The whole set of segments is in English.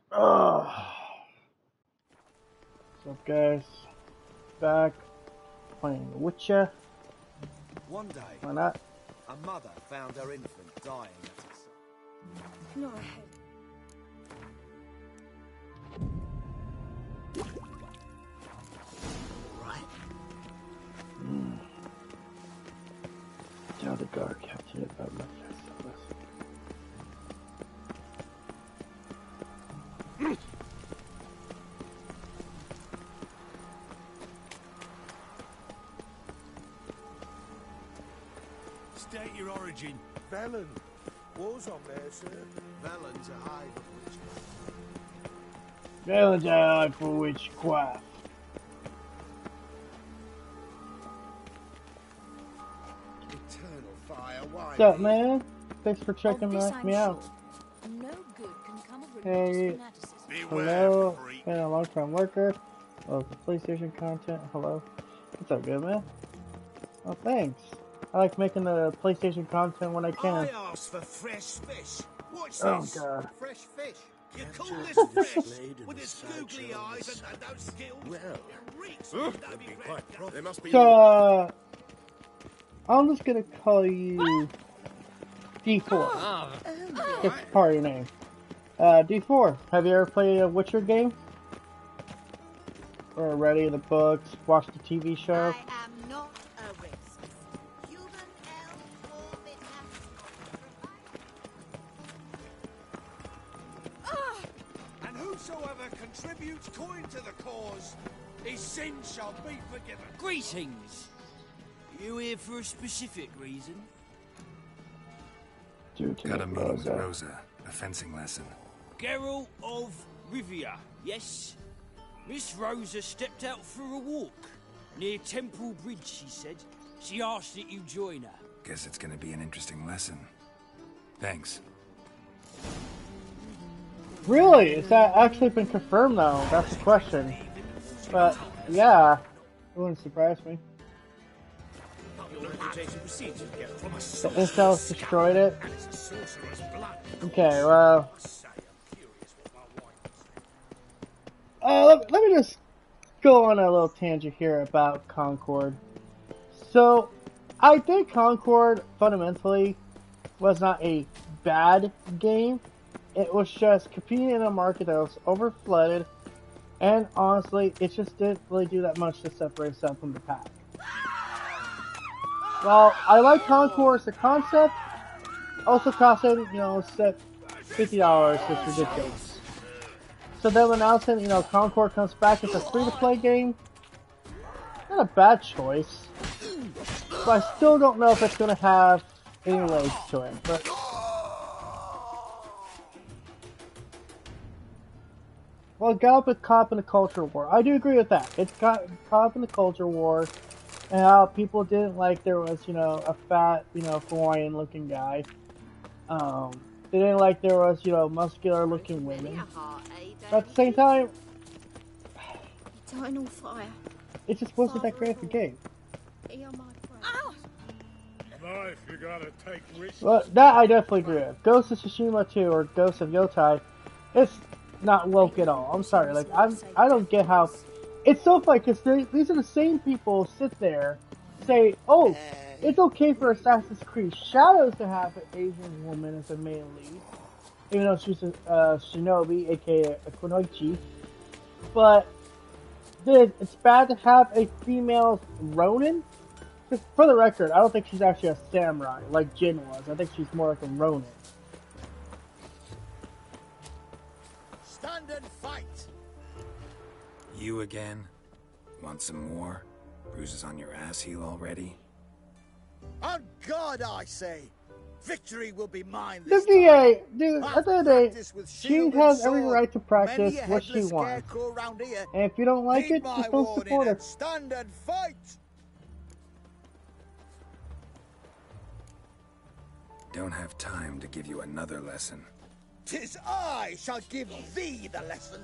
What's up, guys? Back playing The Witcher. One day, Why not? a mother found her infant dying at her side. No, I had. Right? Tell the guard captain about my festival. State your origin. Velen. War's on there, sir. Velen's a hive of witchcraft. Valentine for witchcraft. Eternal fire, why? What's up, man? Thanks for checking Of this me I'm out. sure. No good can come of Hey. religious fanaticism. Beware, Hello, freak. been a long-time worker. Oh, the PlayStation content. Hello. What's up, good man? Oh, thanks. I like making the PlayStation content when I I can. asked for fresh fish. What's Oh this? god. Fresh fish. You call Capture this this fresh? blade in With the its side googly eyes joints. and those skills? Well, It reeks Huh? of That'd Dobby be Red quite Guy. pro- There must be So, more. I'm just gonna call you D4. That's part of your name. D4, have you ever played a Witcher game? Or read any of the books, watched the TV show? I am not a risk. Human, elf, orbit, And whosoever contributes coin to the cause, his sins shall be forgiven. Greetings. You here for a specific reason? Due to Got a meeting with Rosa. Rosa, a fencing lesson. Geralt of Rivia, yes? Miss Rosa stepped out for a walk. Near Temple Bridge, she said. She asked that you join her. Guess it's gonna be an interesting lesson. Thanks. Really? Is that actually been confirmed though? That's the question. But, yeah. It wouldn't surprise me. The incels destroyed it. Okay, well... let me just go on a little tangent here about Concord. So, I think Concord, fundamentally, was not a bad game. It was just competing in a market that was overflooded, and honestly, it just didn't really do that much to separate itself from the pack. Well, I like Concord as a concept. Also costing, set $50 is ridiculous. So then when announcing, Concord comes back as a free-to-play game, not a bad choice. But I still don't know if it's going to have any legs to it. But well, it got caught up in the culture war. I do agree with that. It got caught up in the culture war, and how people didn't like there was, a fat, Hawaiian-looking guy. They didn't like there was, muscular-looking women. But at the same time, Eternal fire. it just wasn't that great of a game. Hear my prayer. Life, you gotta take risks. Well, that I definitely agree with. Ghost of Tsushima 2 or Ghost of Yotai, it's not woke at all. I'm sorry, like I don't get how. It's so funny because these are the same people who sit there, say, "Oh, it's okay for Assassin's Creed Shadows to have an Asian woman as a main lead, even though she's a shinobi, aka a kunoichi." But it's bad to have a female Ronin. Just for the record, I don't think she's actually a samurai like Jin was. I think she's more like a Ronin. Stand and fight. You again? Want some more? Bruises on your ass heel already? On God, I say, victory will be mine The this time. VA, dude, I've at the end of the day, practiced with she shield has and every sword. right to practice Many a what she headless wants. scarecrow round here. And if you don't like Heed it, my just don't warning support her. and stand and fight. Don't have time to give you another lesson. 'Tis I shall give thee the lesson.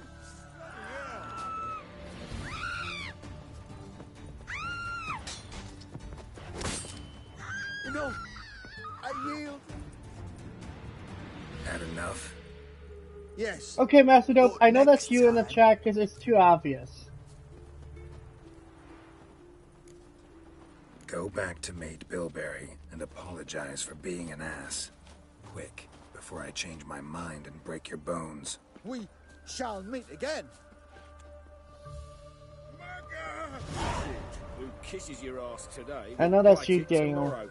No, I yield. Had enough? Yes. Okay, Master Dope, But I know that's next you in the time- chat because it's too obvious. Go back to Mate Bilberry and apologize for being an ass. Quick, before I change my mind and break your bones. We shall meet again. Who kisses your ass today? I know will that's bite you, it Daniel. tomorrow.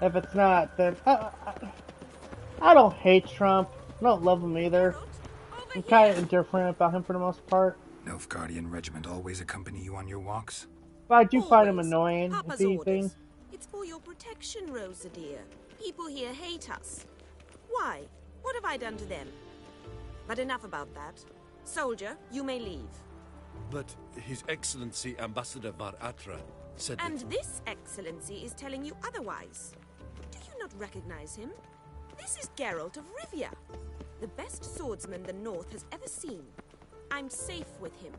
If it's not, then I don't hate Trump. I don't love him either. I'm kind of indifferent about him for the most part. Nilfgaardian regiment always accompany you on your walks? But I do find him Always. annoying, Papa's if anything. orders. It's for your protection, Rosa dear. People here hate us. Why? What have I done to them? But enough about that. Soldier, you may leave. But His Excellency Ambassador Var Atra said And that... this excellency is telling you otherwise. Do you not recognize him? This is Geralt of Rivia, the best swordsman the North has ever seen. I'm safe with him.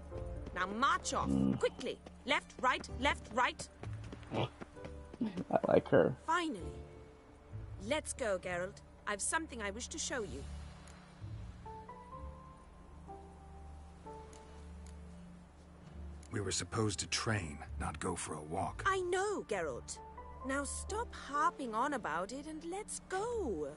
Now march off, quickly. Left, right, left, right. I like her. Finally. Let's go, Geralt. I've something I wish to show you. We were supposed to train, not go for a walk. I know, Geralt. Now stop harping on about it and let's go.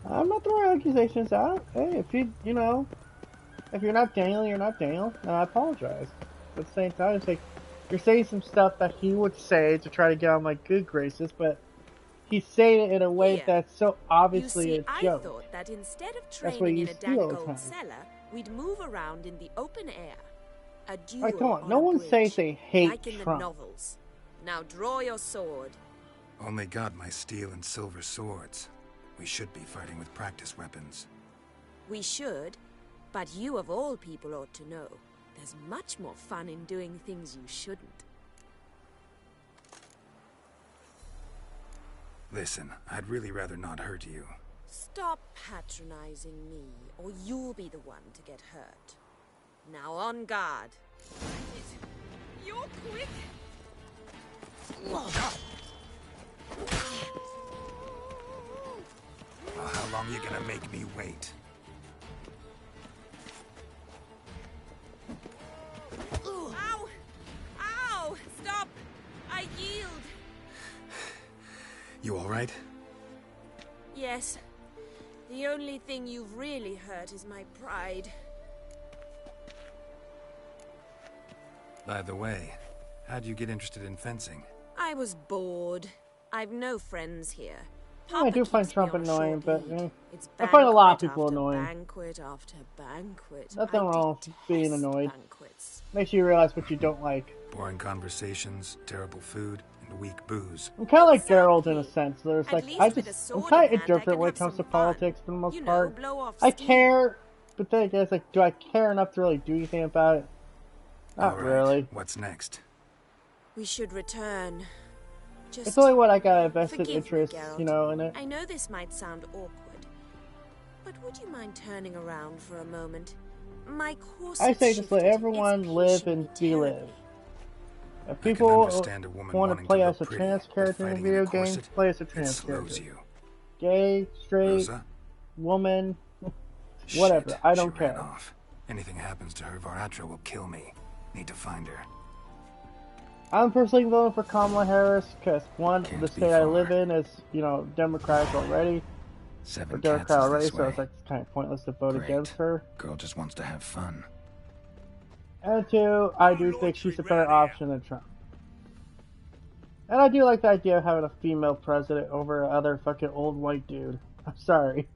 I'm not throwing accusations out. Hey, if you know, if you're not Daniel, you're not Daniel, and I apologize. But at the same time, it's like, you're saying some stuff that he would say to try to get on my good graces, but he's saying it in a way Here. that's so obviously You see, a I joke. thought that instead of That's what training you in a steal all the dank time. old cellar, we'd move around in the open air. A duel Like, come on, on no a one bridge, says they hate like in Trump. the novels. Now draw your sword. Only got my steel and silver swords. We should be fighting with practice weapons. We should, but you of all people ought to know. There's much more fun in doing things you shouldn't. Listen, I'd really rather not hurt you. Stop patronizing me, or you'll be the one to get hurt. Now on guard. You're quick. Well, how long you gonna make me wait? Ow! Ow! Stop! I yield. You alright? Yes. The only thing you've really hurt is my pride. By the way, how'd you get interested in fencing? I was bored. I've no friends here. I do Papa find keeps me Trump on annoying, short but lead. It's I find a lot of banquet people after annoying. Banquet after banquet. Nothing I wrong with being detest annoyed. Banquets. Makes you realize what you don't like. Boring conversations, terrible food, and weak booze. I'm kind of like Exactly. Geralt in a sense. There's At like, least I with a just, sword I'm kind in of hand, I indifferent can when have it comes to some fun. politics for the most You know, part. blow off I steam. care, but then again, it's like, do I care enough to really do anything about it? Not Alright, really. what's next? We should return. Just It's only when I got a vested forgive me, interest, Geralt. you know, in it. I know this might sound awkward, but would you mind turning around for a moment? My course I has say just let shifted. everyone It's live and patiently be terrible. live. If I can people understand a woman want to wanting play to as look a pretty, trans but character in a fighting video a game, corset, play as a it trans slows character. you. Gay, straight, Rosa? woman, whatever. Shit, I don't she ran care. off. Anything happens to her, Varatra will kill me. Need to find her. I'm personally voting for Kamala Harris because one, Can't the be state I far. live in is, you know, Democratic already, or 7 cats Democrat is already, this so way. it's like it's kind of pointless to vote Great. against her. Girl just wants to have fun. And two, I do think she's a better option than Trump. And I do like the idea of having a female president over other fucking old white dude. I'm sorry.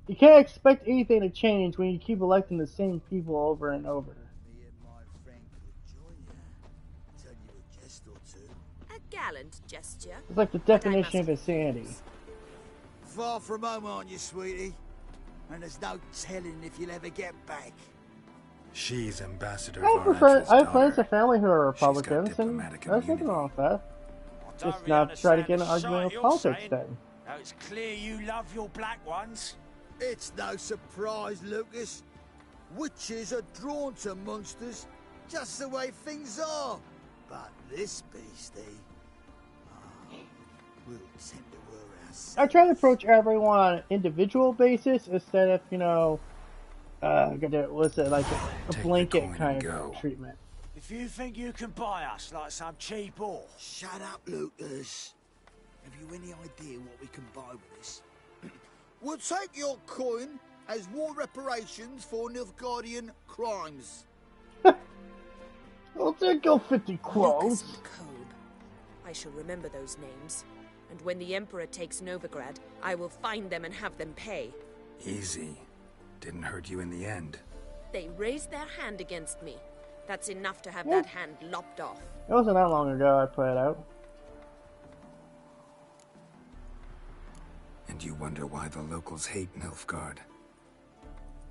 You can't expect anything to change when you keep electing the same people over and over. Me and my friend could join you. Tell you a jest or two. A gallant gesture. It's like the but I definition of must insanity. refuse. Far from home, aren't you, sweetie? And there's no telling if you'll ever get back. She's Ambassador I prefer. Varatra's I have friends daughter. and family who are She's got Republicans, and diplomatic there's nothing immunity. wrong with that. I don't Just really not try to understand get an the argument sight with you're politics saying. then. Now it's clear you love your black ones. It's no surprise, Lucas. Witches are drawn to monsters, just the way things are. But this beastie, we'll tend to her ourselves. I try to approach everyone on an individual basis instead of, you know, what's it, like a blanket kind of treatment. If you think you can buy us like some cheap whore... Shut up, Lucas. Have you any idea what we can buy with this? We'll take your coin as war reparations for Nilfgaardian crimes. I'll take your 50 crowns. I shall remember those names. And when the Emperor takes Novigrad, I will find them and have them pay. Easy. Didn't hurt you in the end. They raised their hand against me. That's enough to have that hand lopped off. It wasn't that long ago I played out. And you wonder why the locals hate Nilfgaard.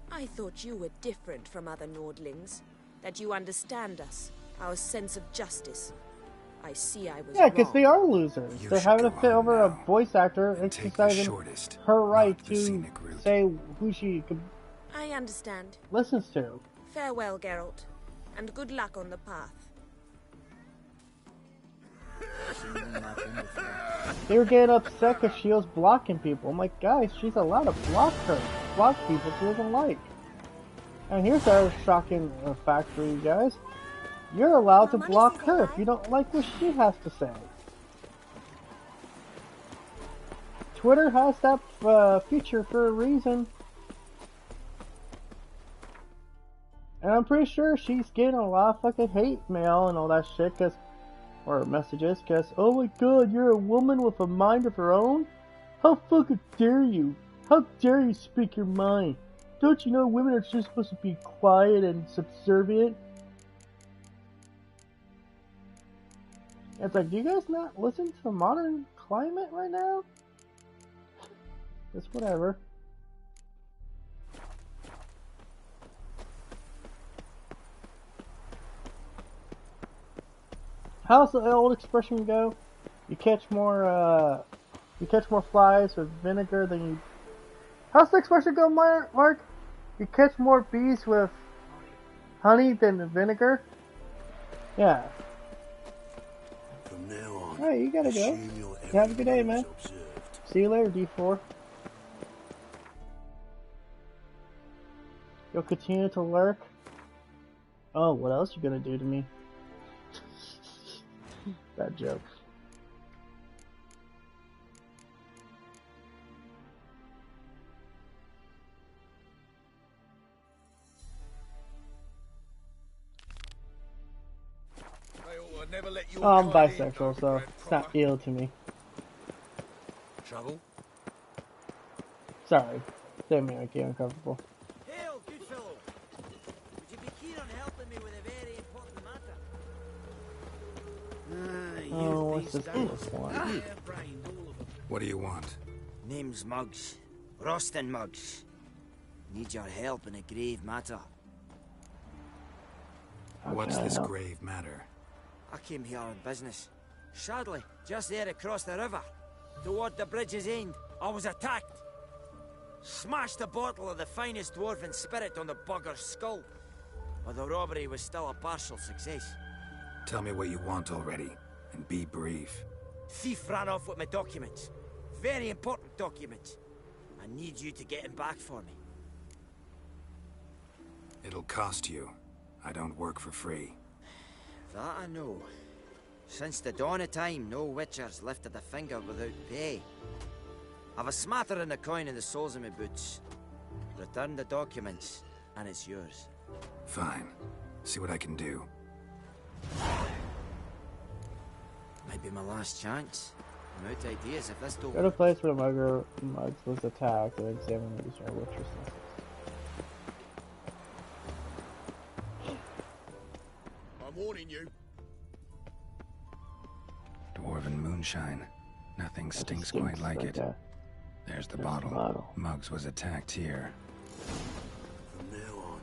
I thought you were different from other Nordlings. That you understand us, our sense of justice. I see I was Yeah, because wrong. they are losers. They're having to fit over a voice actor exercising her right to say who she I understand. listens to. Farewell, Geralt. And good luck on the path. They were getting upset because she was blocking people. I'm like, guys, she's allowed to block people she doesn't like. And here's our shocking fact for you guys. You're allowed to block her if you don't like what she has to say. Twitter has that feature for a reason. And I'm pretty sure she's getting a lot of fucking hate mail and all that shit, or messages, cause, oh my god, you're a woman with a mind of her own? How fucking dare you? How dare you speak your mind? Don't you know women are just supposed to be quiet and subservient? It's like, do you guys not listen to the modern climate right now? It's whatever. How's the old expression go? You catch more flies with vinegar than you... How's the expression go, Mark? You catch more bees with honey than vinegar? Yeah. From now on, Alright, you gotta go. Have a good day, man. See you later, D4. You'll continue to lurk? Oh, what else you gonna do to me? That joke. Oh, I'm bisexual, so it's not ill to me. Trouble? Sorry. Didn't make you uncomfortable. Hail, good fellow. Would you be keen on helping me with a very important matter? Oh, what's this one? What do you want? Name's Muggs. Rostin Muggs. Need your help in a grave matter. What's this grave matter? I came here on business. Sadly, just there across the river, toward the bridge's end, I was attacked. Smashed a bottle of the finest dwarven spirit on the bugger's skull. But the robbery was still a partial success. Tell me what you want already, and be brief. Thief ran off with my documents. Very important documents. I need you to get him back for me. It'll cost you. I don't work for free. That I know. Since the dawn of time, no witcher's lifted a finger without pay. I've a smattering of coin in the soles of my boots. Return the documents, and it's yours. Fine. See what I can do. Might be my last chance. I'm out of ideas if this don't... Go to a place where Muggs was attacked and examine these witcher senses. I'm warning you. Dwarven moonshine. Nothing stinks quite like it. There's the bottle. Muggs was attacked here. From now on,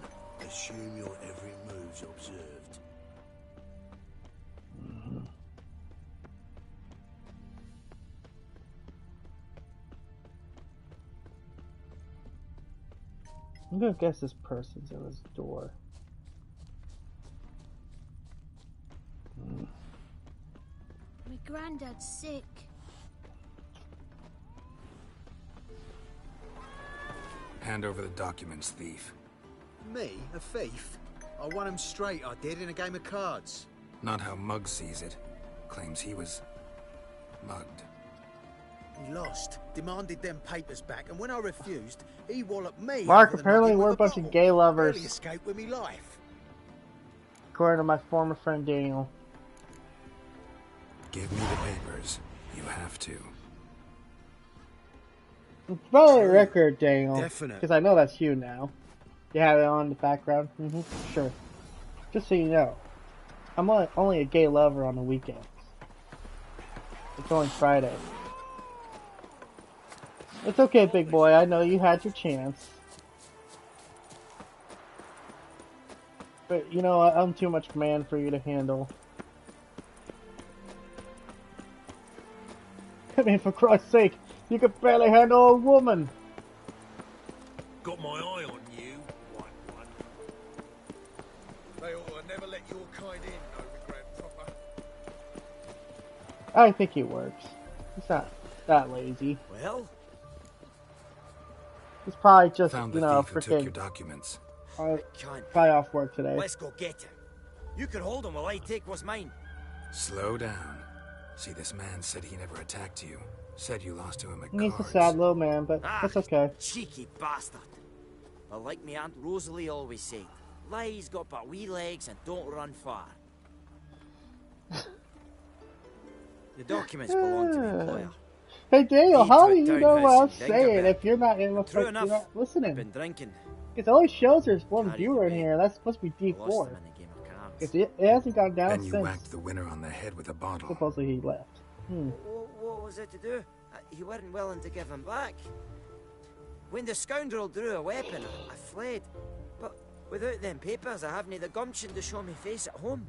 assume your every move's observed. I'm gonna guess this person's at his door. My granddad's sick. Hand over the documents, thief. Me? A thief? I won him straight, I did, in a game of cards. Not how Mugg sees it. Claims he was mugged. He lost, demanded them papers back, and when I refused, he walloped me. Mark, over the apparently noggin we're a with bunch bottle. of gay lovers. Barely escaped with me life. According to my former friend Daniel. Give me the papers. You have to. For the record, Daniel, Definite. because I know that's you now. You have it on in the background? Sure. Just so you know, I'm only a gay lover on the weekends. It's only Friday. It's okay, big boy. I know you had your chance. But, you know, I'm too much man for you to handle. I mean, for Christ's sake, you could barely handle a woman. Got my eye on you, white one. They ought to never let your kind in, Overgrad proper. I think he works. He's not that lazy. Well, He's probably just, Found you the know, thief who took your freaking documents. probably off work today. let's go get him. You can hold him while I take what's mine. Slow down. See, this man said he never attacked you. Said you lost to him at He's a cards. sad little man, but that's okay. Cheeky bastard. Well, like me Aunt Rosalie always said, lies got but wee legs and don't run far. The documents belong to the employer. Hey Daniel, He how took do you down know what I'm his saying Dinkelberg. if you're not in the True you're enough, not listening? been drinking. It only shows there's one Carried viewer in away. here. That's supposed to be Lost D4. him in a game of cards. It hasn't gone down Then you since. whacked the winner on the head with a bottle. Supposedly he left. What was it to do? He weren't willing to give him back. When the scoundrel drew a weapon, I fled. But without them papers, I haven't the gumption to show me face at home.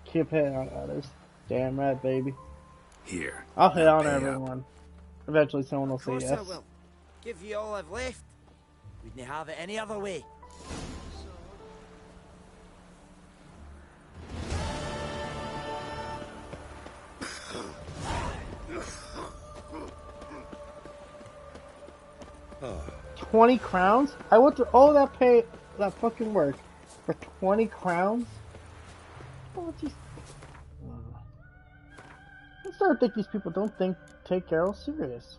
Keep hitting on others. Damn right, baby. Here. I'll hit now on pay up. everyone. Eventually someone will Of say course yes. I will. Give you all I've left. Wouldn't have it any other way. Oh. 20 crowns? I went through all that fucking work for 20 crowns? Oh, just... I'm starting to think these people don't take Geralt serious.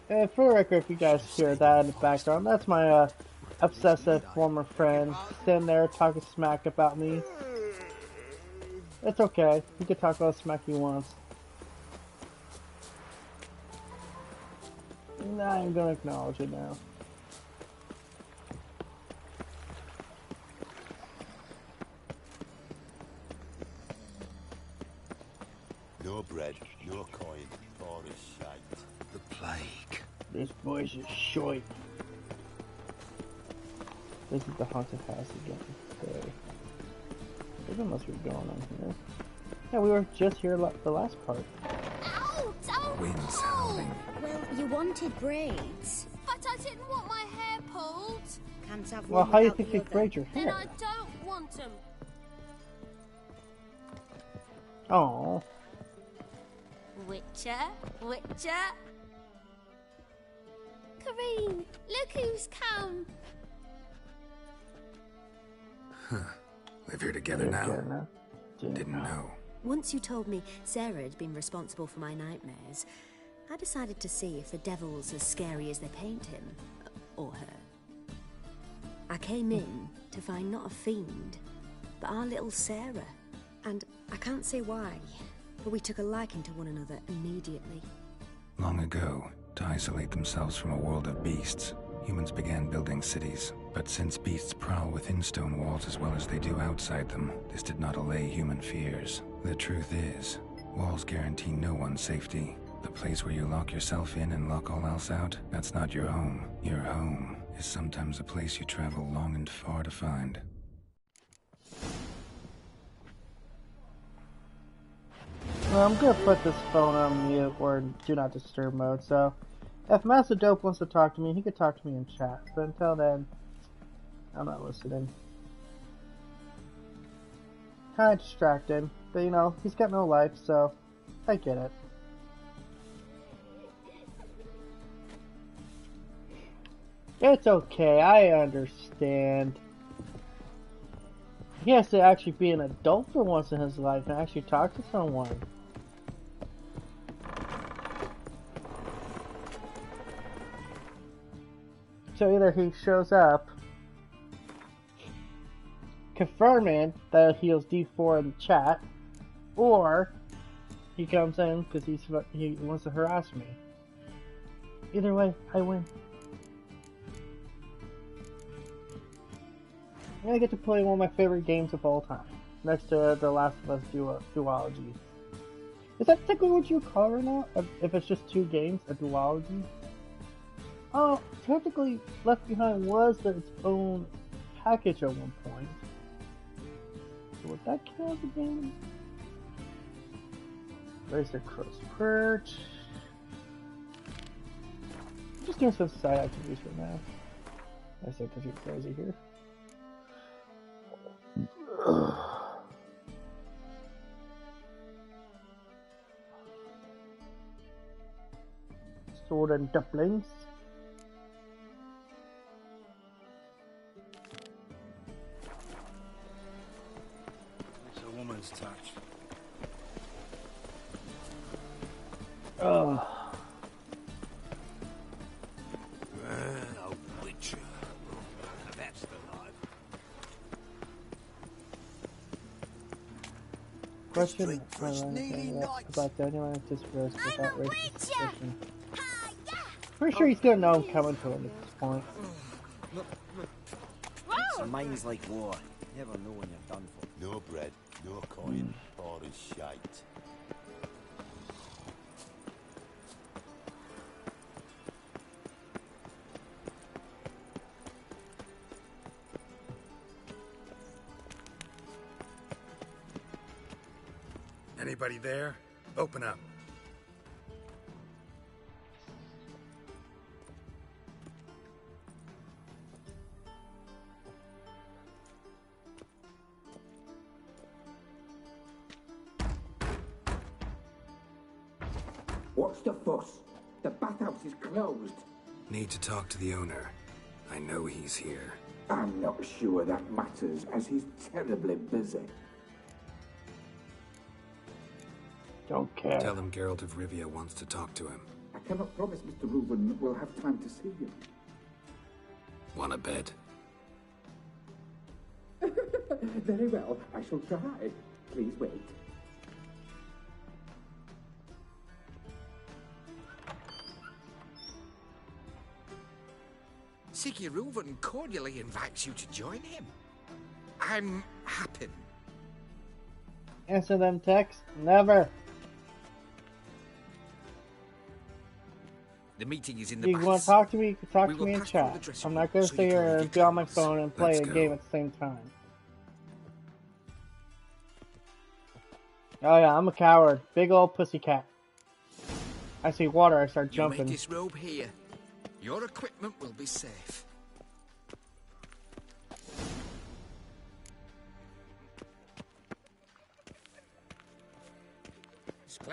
And for the record, if you guys hear that in the background, that's my obsessive former friend sitting there talking smack about me. It's okay. He can talk all the smack he wants. I'm gonna acknowledge it now. No bread, no coin, for his shite. The plague. This voice is short. This is the haunted house again. Okay. What must be going on here? Yeah, we were just here the last part. Ow! Don't Wind's pull! howling. Well, you wanted braids. But I didn't want my hair pulled. Can't have Well, one how do you without think the they other. braid your Then hair? I don't want them. Oh. Witcher, Witcher. Kareen, look who's come. Live here together now? Didn't know. Once you told me Sarah had been responsible for my nightmares, I decided to see if the devil's as scary as they paint him. Or her. I came in to find not a fiend, but our little Sarah. And I can't say why, but we took a liking to one another immediately. Long ago, to isolate themselves from a world of beasts, humans began building cities. But since beasts prowl within stone walls as well as they do outside them, this did not allay human fears. The truth is, walls guarantee no one's safety. The place where you lock yourself in and lock all else out, that's not your home. Your home is sometimes a place you travel long and far to find. Well, I'm gonna put this phone on mute or do not disturb mode, so if Master Dope wants to talk to me, he could talk to me in chat. But until then, I'm not listening. Kinda distracted, but you know, he's got no life, so I get it. It's okay, I understand. He has to actually be an adult for once in his life and actually talk to someone. So either he shows up confirming that he was D4 in the chat, or he comes in because he wants to harass me. Either way, I win. And I get to play one of my favorite games of all time, next to The Last of Us duology. Is that technically what you call it or not? If it's just 2 games, a duology? Oh, technically, Left Behind was its own package at one point. So would that count as a game? Where's the Crow's Perch? I'm just doing some side activities right now. I said to be crazy here. Sword and dumplings. It's a woman's touch. Oh. Well, a witcher. That's the life. Question about the anyone just rose without racist suspicion. Pretty sure he's gonna know I'm coming to him at this point. Some minds like war. Never know when you're done for. No bread, no coin, or is shite. Anybody there? Open up. What's the fuss? The bathhouse is closed. Need to talk to the owner. I know he's here. I'm not sure that matters, as he's terribly busy. Don't care. Tell him Geralt of Rivia wants to talk to him. I cannot promise Mr. Reuben will have time to see you. Want a bed? Very well, I shall try. Please wait. Siggy Reuben cordially invites you to join him. I'm happy. Answer them texts? Never. The meeting is in the You want to talk to me? You can talk to me in chat. I'm not going to stay here and be on my phone and play a game at the same time. Oh yeah, I'm a coward. Big old pussycat. I see water, I start jumping. You make this robe here. Your equipment will be safe.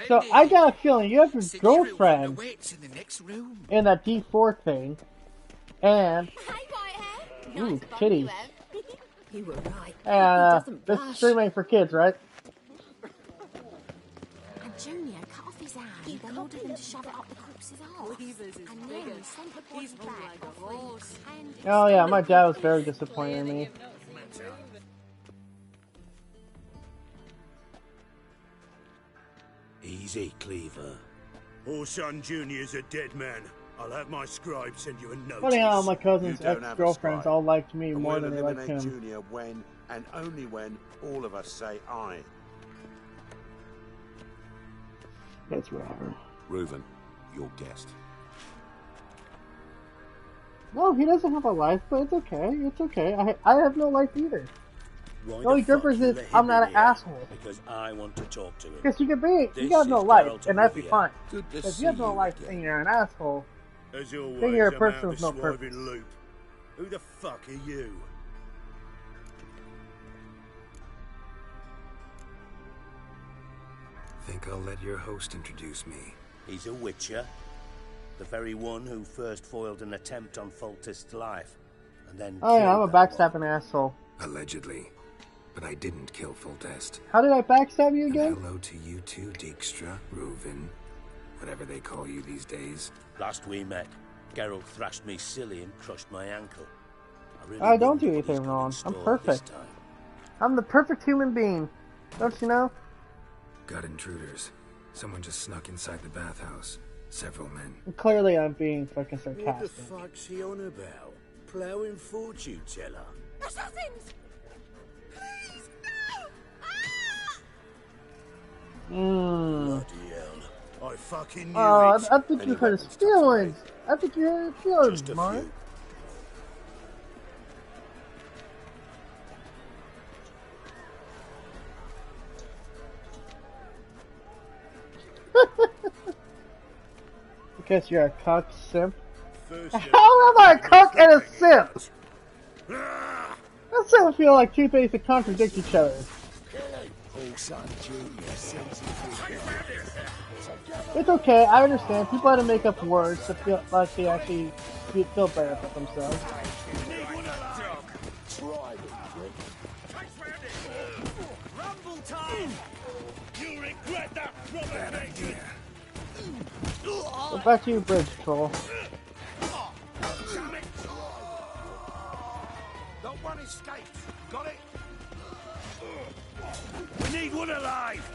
So I got a feeling you have your girlfriend in the next room. in that D4 thing, and ooh, titties. You were right. And this is streaming for kids, right? And Junior cut off his hand and ordered them to shove it up the corpse's arse. And then he sent the body back off his hand. Oh yeah, my dad was very disappointed in me. Easy, Cleaver. Orson Jr.'s a dead man. I'll have my scribe send you a note. Funny how my cousin's ex-girlfriends all liked me more than they liked him. Junior when and only when all of us say aye. That's whatever. Reuben, your guest. No, he doesn't have a life, but it's okay. It's okay. I have no life either. The only difference is I'm not an asshole. Because I want to talk to him. Because you can be, you got no life, and that'd be fine. If you have no life and you're an asshole, As always, then you're a I'm person out with the no purpose. swerving loop. Who the fuck are you? Think I'll let your host introduce me. He's a witcher. The very one who first foiled an attempt on Foltest's life, and then Oh yeah, I'm a killed that backstabbing asshole. Allegedly. But I didn't kill Foltest. How did I backstab you again? And hello to you too, Dijkstra, Reuven, whatever they call you these days. Last we met, Geralt thrashed me silly and crushed my ankle. I don't do anything wrong. I'm perfect. I'm the perfect human being. Don't you know? Got intruders. Someone just snuck inside the bathhouse. Several men. And clearly I'm being fucking What the sarcastic. fuck's he on about? Ploughing fortune teller? Assassins! Please, no! Mmm. Bloody hell. I fucking knew Oh, it. I think you hurt his feelings. I think you hurt his feelings, Mark. Because you're a cuck simp. How am I a cuck and a simp? That sounds feel like two things that contradict each other. It's okay, I understand. People have to make up words to feel like they actually feel better for themselves. Rumble time! You regret that bad idea. Go back to your bridge, troll. Not one escaped. Got it? We need one alive.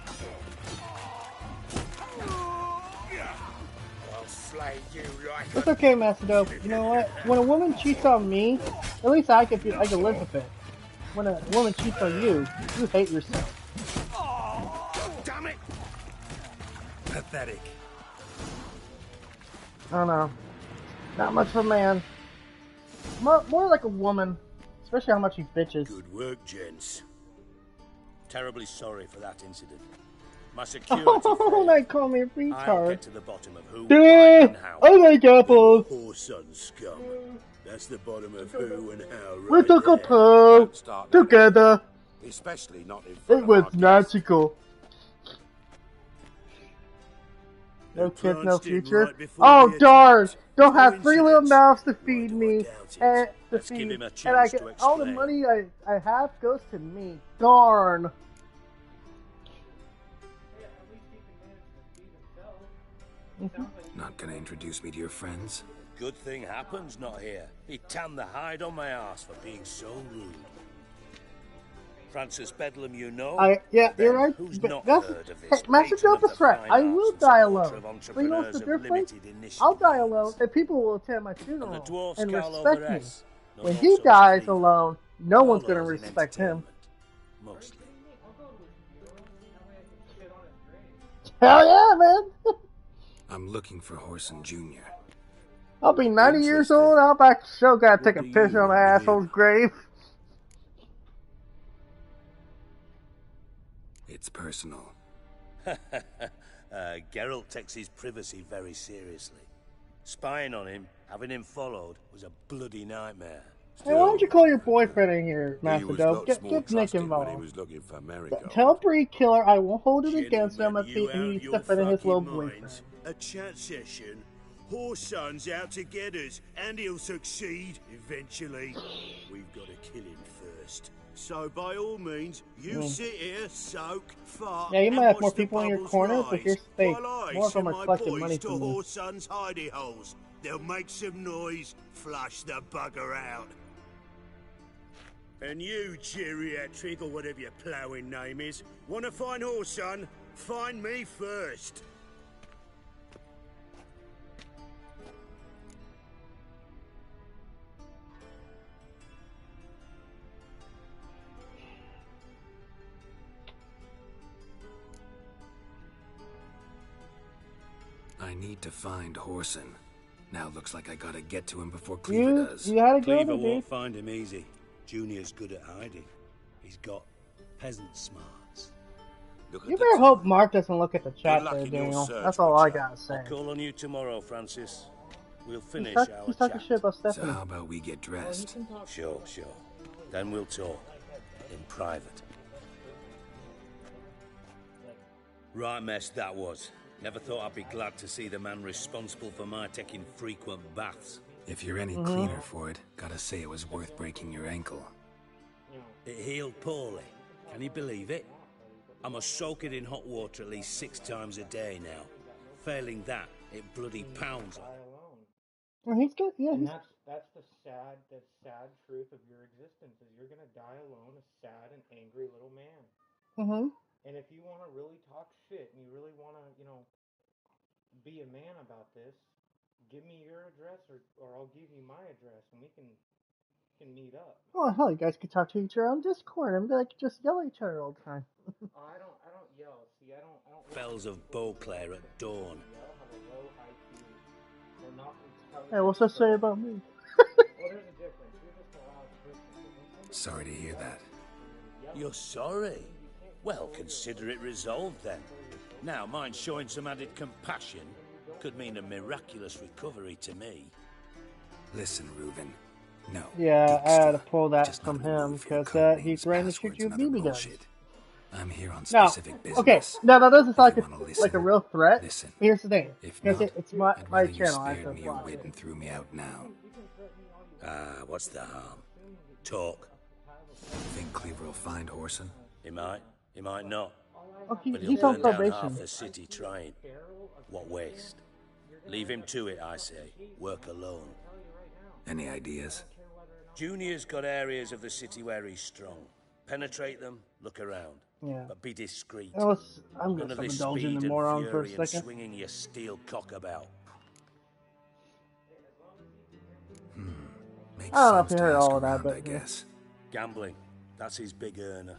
I'll slay you like It's okay, Macedo. You know what? When a woman cheats on me, at least I can live with it. When a woman cheats on you, you hate yourself. Damn it! Pathetic. I don't know. Not much of a man. More like a woman. Especially how much he bitches. Good work, gents. Terribly sorry for that incident. My security. Oh, they call me a I'll retard. get to the bottom of who, Yeah, why, and how. I like apples. Whoreson scum. That's the bottom of who and how right We took a there. poo together. Especially not in front It was of our magical. No kids, no plunged in future. right before Oh the darn! attack. Don't have 3 little Coincidence? mouths to feed me, and Let's give him a and I chance get to all the explain. money I have goes to me. Darn. Not gonna introduce me to your friends? Good thing Happen's not here. He tanned the hide on my ass for being so rude. Francis Bedlam, you know. Yeah, Then you're right. Who's But not that's, heard of hey, this Master patron of Dope the is right. fine I arts will and die supporter alone. of But you know what's the entrepreneurs of difference? limited initiative? I'll die alone, and people will attend my And the funeral dwarfs and call respect over me. us. Not When also he as dies clean. alone, no one's All gonna those in respect him. entertainment, Mostly. Hell yeah, man! I'm looking for Horson Jr. I'll be 90 years old. I'll back to show. Gotta take a picture on my asshole's grave. It's personal. Geralt takes his privacy very seriously. Spying on him, having him followed, was a bloody nightmare. Hey, why don't you call your boyfriend in here, Master was Dope? got Get small Nick trust in when involved. he was looking for America. Tell Bree Killer I won't hold it against him if he Gentlemen, needs you to out fit in your his little fucking boyfriend. minds. A chat session. Whoreson's out to get us, and he'll succeed eventually. We've got to kill him first. So by all means, you sit here, soak, fart, Yeah, you might and have more watch the people in your bubbles corner, but rise, you're safe. while I More of them send are my collecting boys money to from you. Whoreson's hidey holes. They'll make some noise, flush the bugger out. And you, geriatric, or whatever your ploughing name is, want to find Whoreson? Find me first. I need to find Horson. Now looks like I gotta get to him before Cleaver does. You had a go, Cleaver dude. won't find him easy. Junior's good at hiding. He's got peasant smarts. You better hope Mark doesn't look at the chat there, Daniel. That's all I gotta say. I'll call on you tomorrow, Francis. We'll finish He's talking shit about So Stephanie. how about we get dressed? Sure. Then we'll talk. In private. Right mess that was. Never thought I'd be glad to see the man responsible for my taking frequent baths. If you're any cleaner for it, gotta say it was worth breaking your ankle. It healed poorly. Can you believe it? I must soak it in hot water at least 6 times a day now. Failing that, it bloody pounds. Well, he's good. Yeah, And he's... that's the sad truth of your existence is you're gonna die alone, a sad and angry little man. And if you want to really talk shit and you really want to, you know, be a man about this, give me your address or I'll give you my address and we can meet up. Oh hell, you guys could talk to each other on Discord and be like, just yell at each other all the time. I don't yell. See, I don't. Bells of Beauclair at dawn. Hey, what's that say about me? Sorry to hear that. You're sorry? Well, consider it resolved then. Now, mind showing some added compassion could mean a miraculous recovery to me. Listen, Reuben. No. Yeah, I had to pull that from him because he threatened to shoot you with BB guns. I'm here on specific business. Okay, no, this is like a real threat. Listen. Here's the thing. If not, it's my really channel. You spared me your wit and threw me out now. What's the harm? Talk. Think Cleaver will find Horson? He might not. Okay, but he's he'll on burn down probation. half the city trying. What waste? Leave him to it, I say. Work alone. Any ideas? Junior's got areas of the city where he's strong. Penetrate them, look around. Yeah. But be discreet. I'm None just of this indulging speed in moron and for a fury and second. swinging your steel cock about. Makes I don't know if sense you to heard ask all of that, around, but I guess. Gambling. That's his big earner.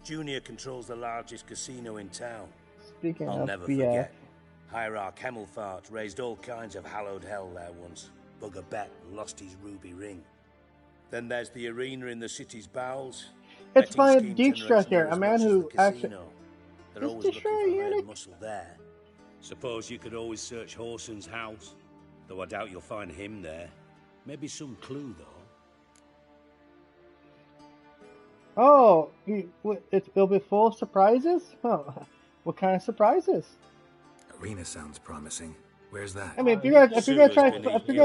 Junior controls the largest casino in town. Speaking I'll of never BS. forget. Hierarch Hemmelfart raised all kinds of hallowed hell there once. Bugger bet lost his ruby ring. Then there's the arena in the city's bowels. It's Betting by scheme Deep generates Struck here, near a as man much as who the actually. casino. They're Is always this looking sure for a herd eunuch? muscle there. Suppose you could always search Horson's house, though I doubt you'll find him there. Maybe some clue, though. Oh, it'll be full of surprises? Huh. What kind of surprises? Arena sounds promising. Where's that? I mean, if you're gonna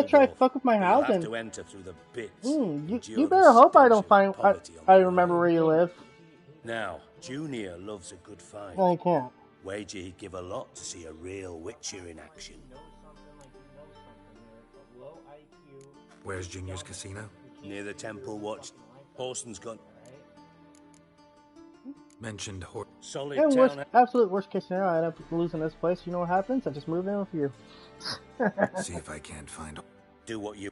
try to fuck with my house, You'll and have to enter through the bits. you better hope I don't find. I remember where you live. Now, Junior loves a good fight. I can't. Wager he'd give a lot to see a real Witcher in action. Where's Junior's casino? Near the Temple Watch. Horson's got mentioned solid Yeah, town. absolute worst case scenario, I end up losing this place. You know what happens? I just move in with you. See if I can't find. Do what you.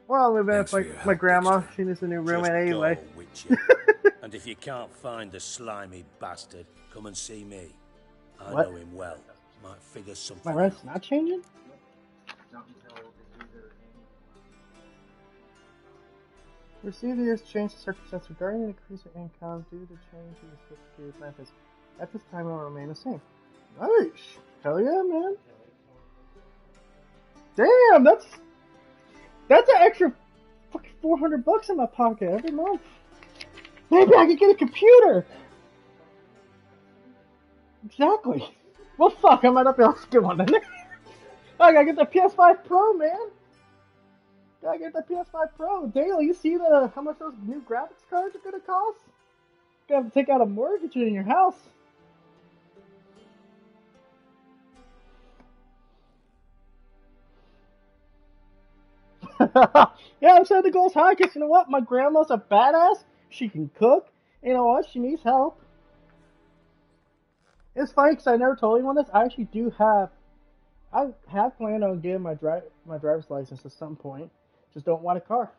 Well, I'll move in with my grandma. She needs a new roommate anyway. Go, Witcher. And if you can't find the slimy bastard, come and see me. I know him well. Might figure something. My rent's not changing? Receive the year's change to circumstance regarding the increase in income due to change in the Social Security benefits. At this time, it will remain the same. Nice! Hell yeah, man! Damn, that's an extra fucking $400 in my pocket every month. Maybe I could get a computer! Exactly. Well, fuck, I might not be able to get one then. I gotta get the PS5 Pro, man! Gotta get the PS5 Pro. Dale, you see how much those new graphics cards are gonna cost? You're gonna have to take out a mortgage in your house. Yeah, I'm setting the goals high because you know what? My grandma's a badass. She can cook. You know what? She needs help. It's funny because I never told anyone this. I actually I have planned on getting my driver's license at some point. Just don't want a car.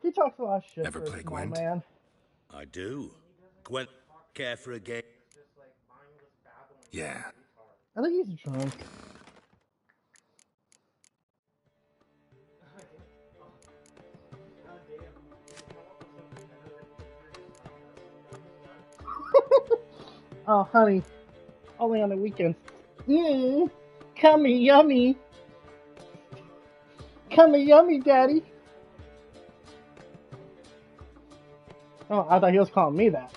He talks a lot of shit. Ever play Gwent? Man? I do. Gwent, care for a game? Yeah. I think he's drunk. Oh, honey. Only on the weekends. Mmm. Cummy yummy. Cummy yummy, daddy. Oh, I thought he was calling me that.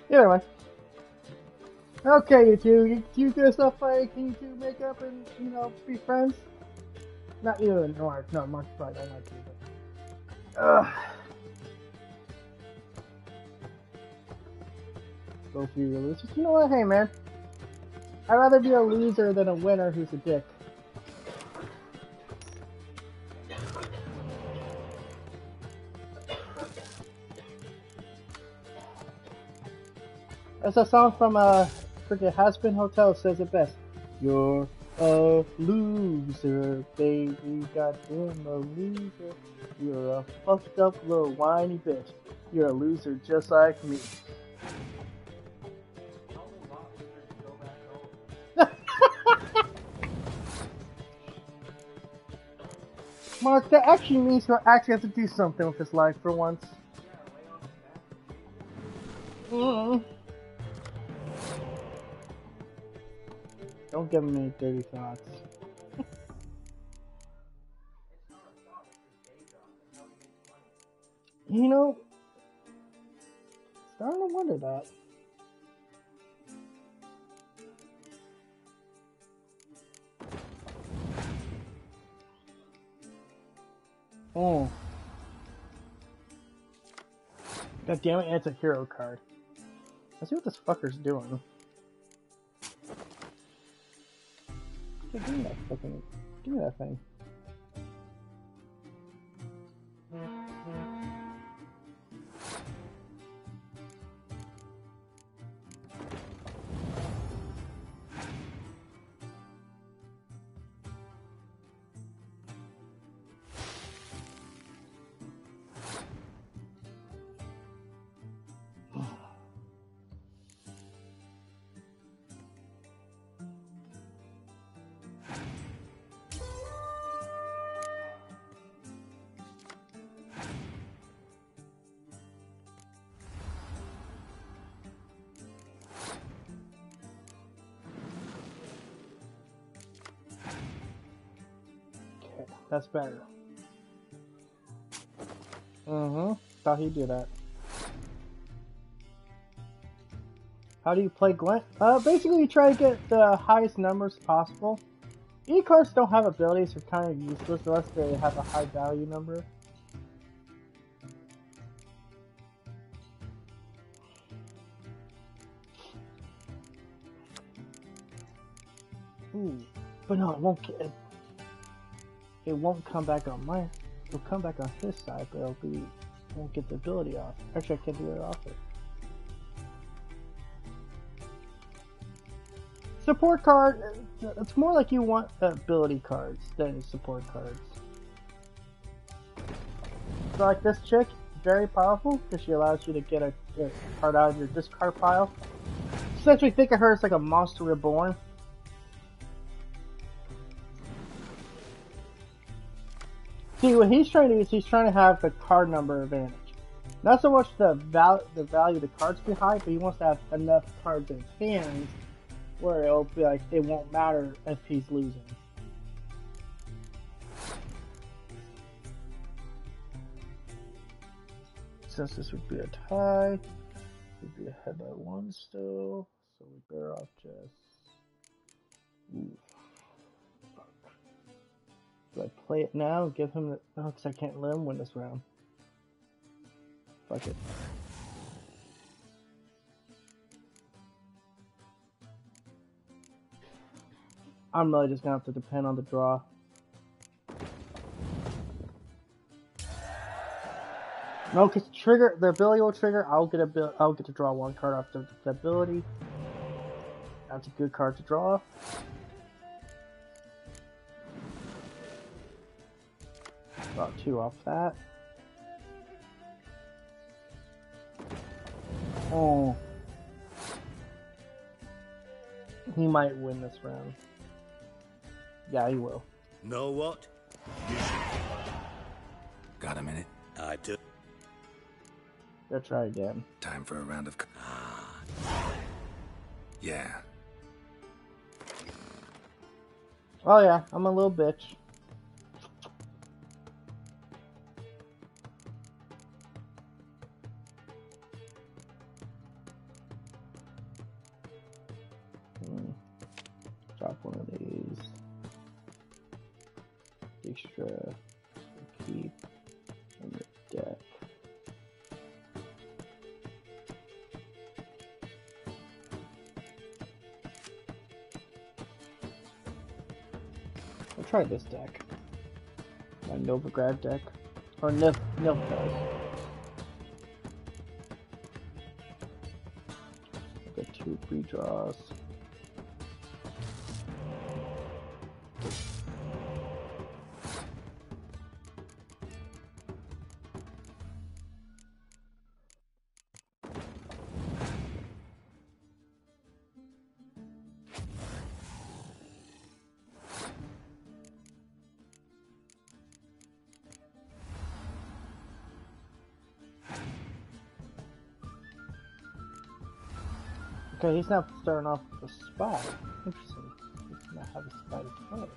Either way. Okay, you two. You do stuff like you two make up and, you know, be friends? Not you and Mark. No, Mark probably don't like you, but... Ugh. Both of you are losers. You know what? Hey, man. I'd rather be a loser than a winner who's a dick. That's a song from freaking Has-Been Hotel says it best. You're a loser, baby, goddamn a loser. You're a fucked up little whiny bitch. You're a loser just like me. Mark, that actually means he'll actually have to do something with his life for once. Don't give him any dirty thoughts. You know, starting to wonder that. Oh. God damn it, it's a hero card. Let's see what this fucker's doing. Give me that thing. That's better. Thought he'd do that. How do you play Gwent? Basically you try to get the highest numbers possible. E-cards don't have abilities, they're kind of useless unless they have a high value number. Ooh, but no, it won't get... It won't come back on mine. It'll come back on his side, but it won't get the ability off. Actually, I can't do it off it. Support card, it's more like you want ability cards than support cards. So like this chick, very powerful because she allows you to get a card out of your discard pile. Essentially think of her as like a monster reborn. See, what he's trying to do is he's trying to have the card number advantage. Not so much the value of the cards behind, but he wants to have enough cards in his hands where it'll be like, it won't matter if he's losing. Since this would be a tie, we'd be ahead by one still, so we better off just... Ooh. Do I play it now and give him the... Oh, because I can't let him win this round. Fuck it. I'm really just gonna have to depend on the draw. No, because the ability will trigger. I'll get to draw one card off the ability. That's a good card to draw. Draw two off that. Oh, he might win this round. Yeah, he will. Know what? Got a minute? I do. Let's try again. Time for a round of... Yeah. Oh yeah, I'm a little bitch. Drop one of these. Extra. Keep on the deck. I'll try this deck. My Novigrad deck. Or Nilf deck. I'll get 2 redraws. Okay, he's not starting off with a spy. Interesting. He's not have a spy to play.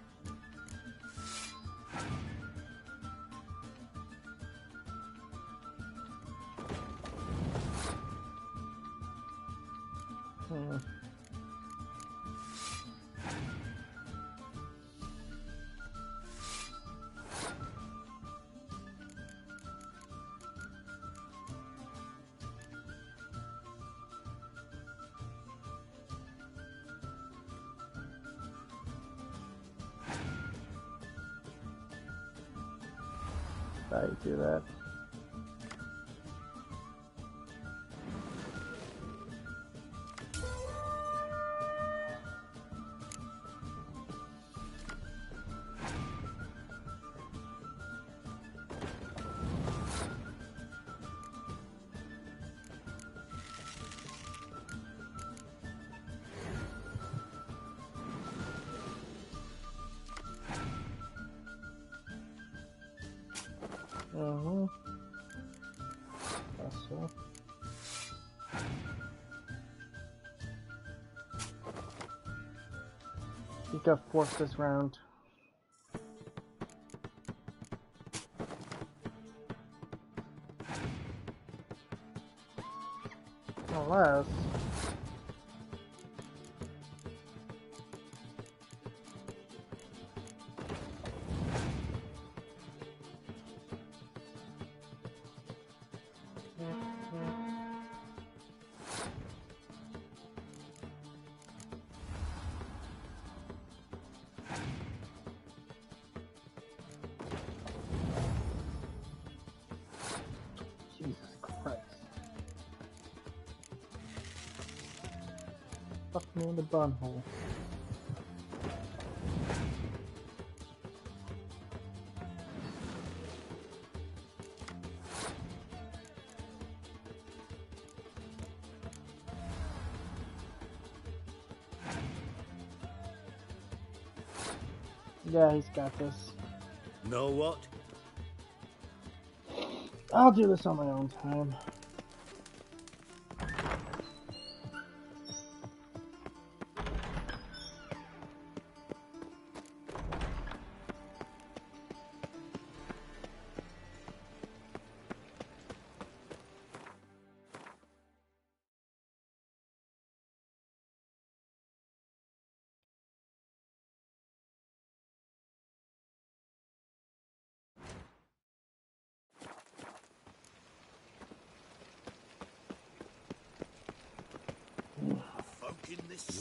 I do that. So. He got forced this round. Unless... Jesus Christ. Fuck me in the bunhole. Yeah, he's got this. Know what? I'll do this on my own time.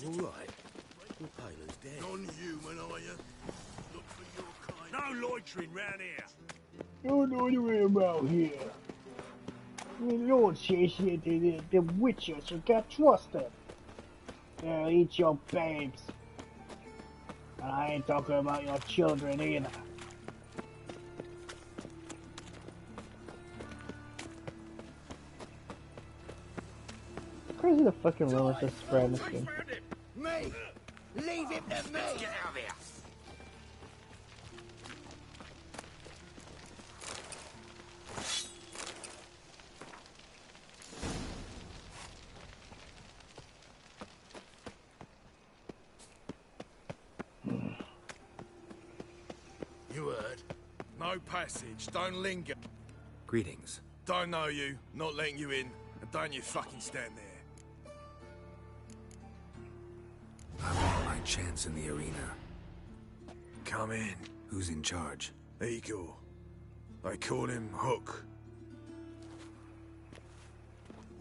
You all right? Your paler's dead. Non-human, are you? Look for your kind. No loitering round here. No loitering about here. The Lord says here the witches you can't trust them. They'll eat your babes. And I ain't talking about your children either. Crazy the fucking rumors just spread this thing. Me! Leave him to me! Get out of here! No passage. Don't linger. Greetings. Don't know you. Not letting you in. And don't you fucking stand there. I want my chance in the arena. Come in. Who's in charge? Igor. They call him Hook.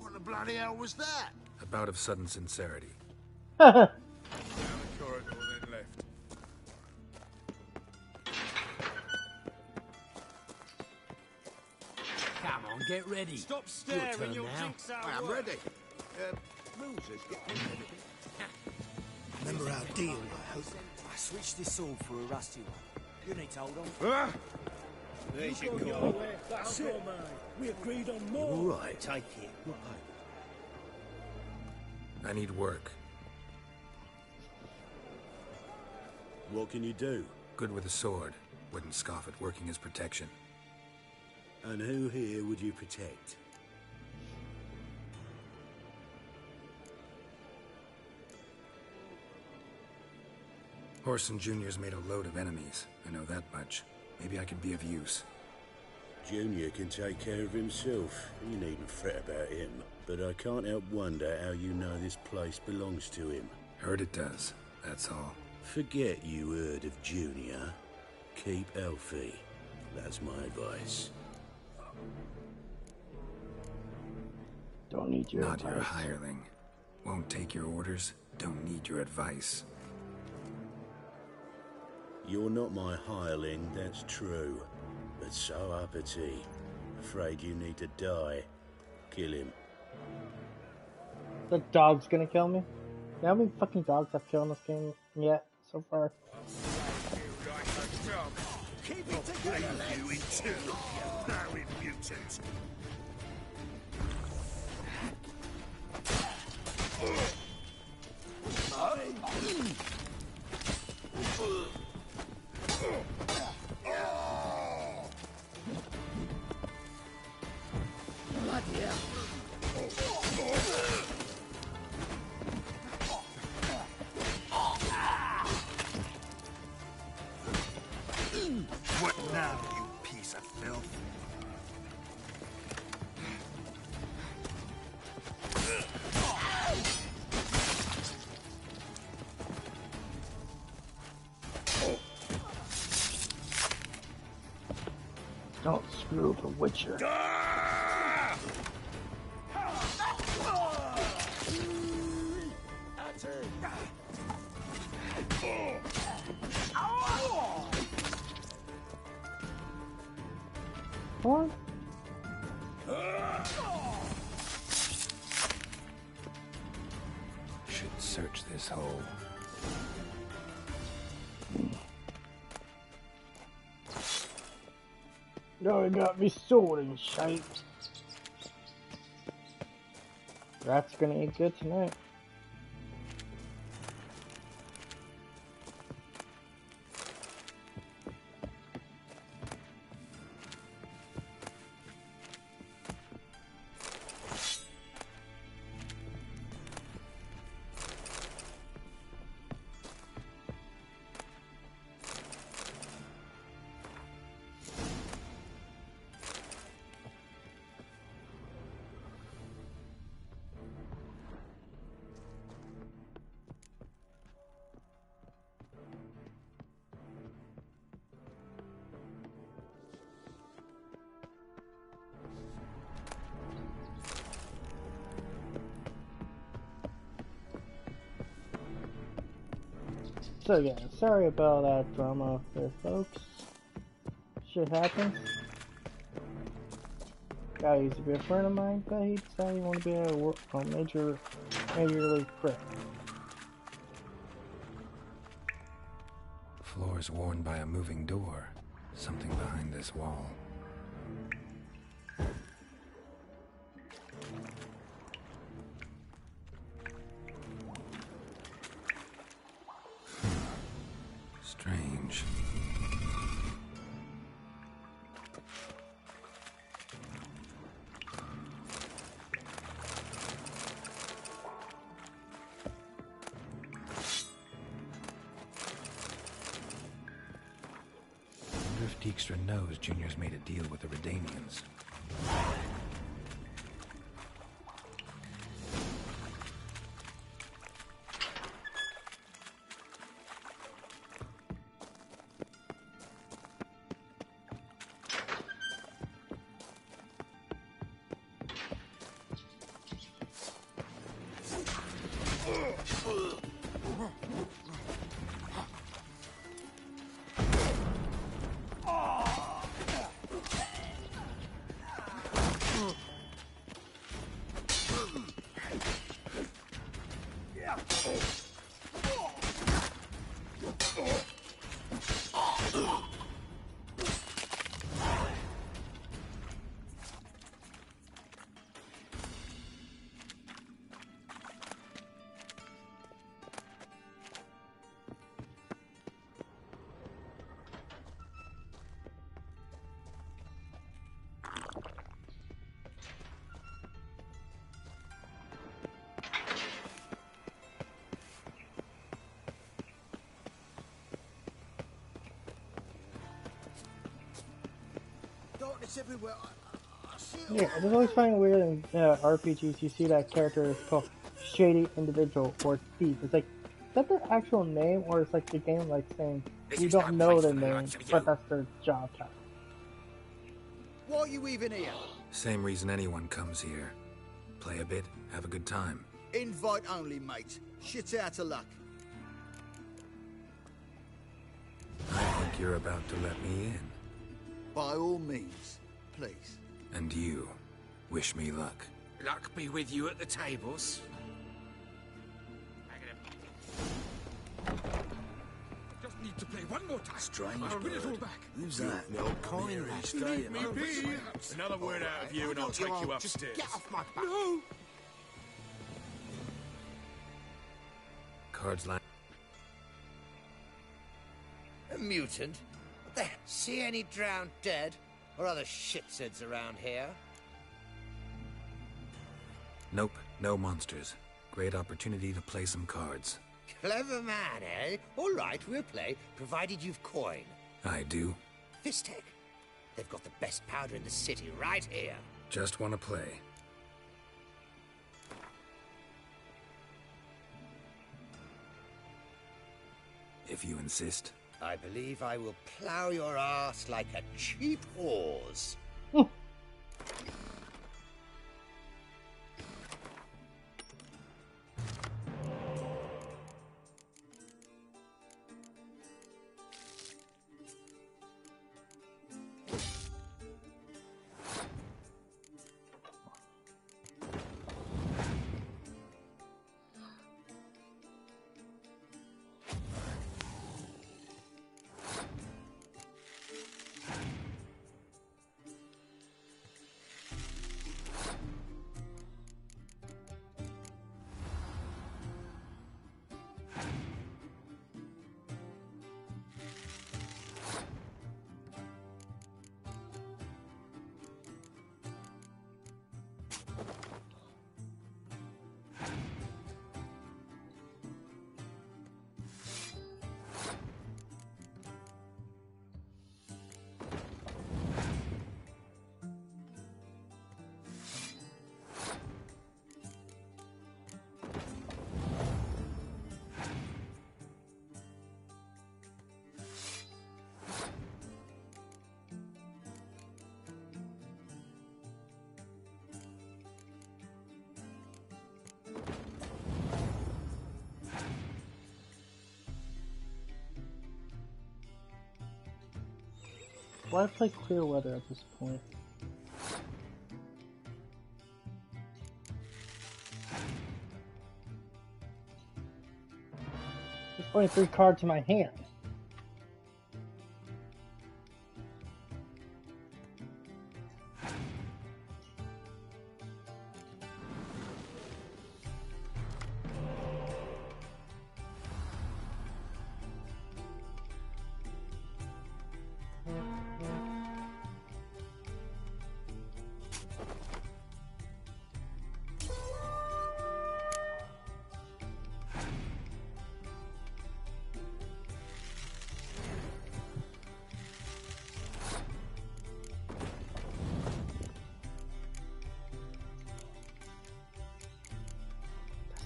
What the bloody hell was that? A bout of sudden sincerity. Down the corridor, then left. Come on, get ready. Stop staring, you'll now. jinx our I'm work. ready. Moses, get me ready. Remember our deal, I hope. I switched this sword for a rusty one. You need to hold on. Ah! There's your call. That's it. We agreed on more. All right. Take it. I need work. What can you do? Good with a sword. Wouldn't scoff at working as protection. And who here would you protect? Horson Jr.'s made a load of enemies. I know that much. Maybe I could be of use. Junior can take care of himself. You needn't fret about him. But I can't help wonder how you know this place belongs to him. Heard it does. That's all. Forget you heard of Junior. Keep healthy. That's my advice. Don't need your Not advice. your hireling. Won't take your orders. Don't need your advice. You're not my hireling, that's true. But so uppity. Afraid you need to die. Kill him. The dog's gonna kill me? You know how many fucking dogs I've killed in this game yet so far? Keep it together, you into you mutant. What now, you piece of filth? Don't screw the Witcher. What? Should search this hole. No, you got me sword in shape. Rat's gonna eat good tonight. So yeah, sorry about that drama there, folks. Shit happens. Guy used to be a friend of mine, but he decided he wanted to be a major league prick. Floor's worn by a moving door. Something behind this wall. Strange. Wonder if Dijkstra knows Junior's made a deal with the Redanians. Darkness everywhere. I see it. Yeah, I just always find it weird in RPGs you see that character is called Shady Individual or Thief. It's like, is that their actual name, or it's like the game like saying you don't know their name, but that's their job title? Why are you even here? Same reason anyone comes here. Play a bit, have a good time. Invite only, mate. Shit out of luck. I think you're about to let me in. By all means, please. And you, wish me luck. Luck be with you at the tables. Just need to play one more time. Strange I'll win it all bird. back. Who's that? No coin Leave me be. Another word out of you and I'll take you upstairs. Get off my back. No! Cards line. A mutant? What the hell? See any drowned dead? Or other shitsuds around here? Nope, no monsters. Great opportunity to play some cards. Clever man, eh? All right, we'll play, provided you've coin. I do. Fistek. They've got the best powder in the city right here. Just want to play. If you insist. I believe I will plow your ass like a cheap horse. Why play Clearweather at this point? There's only 3 cards in my hand.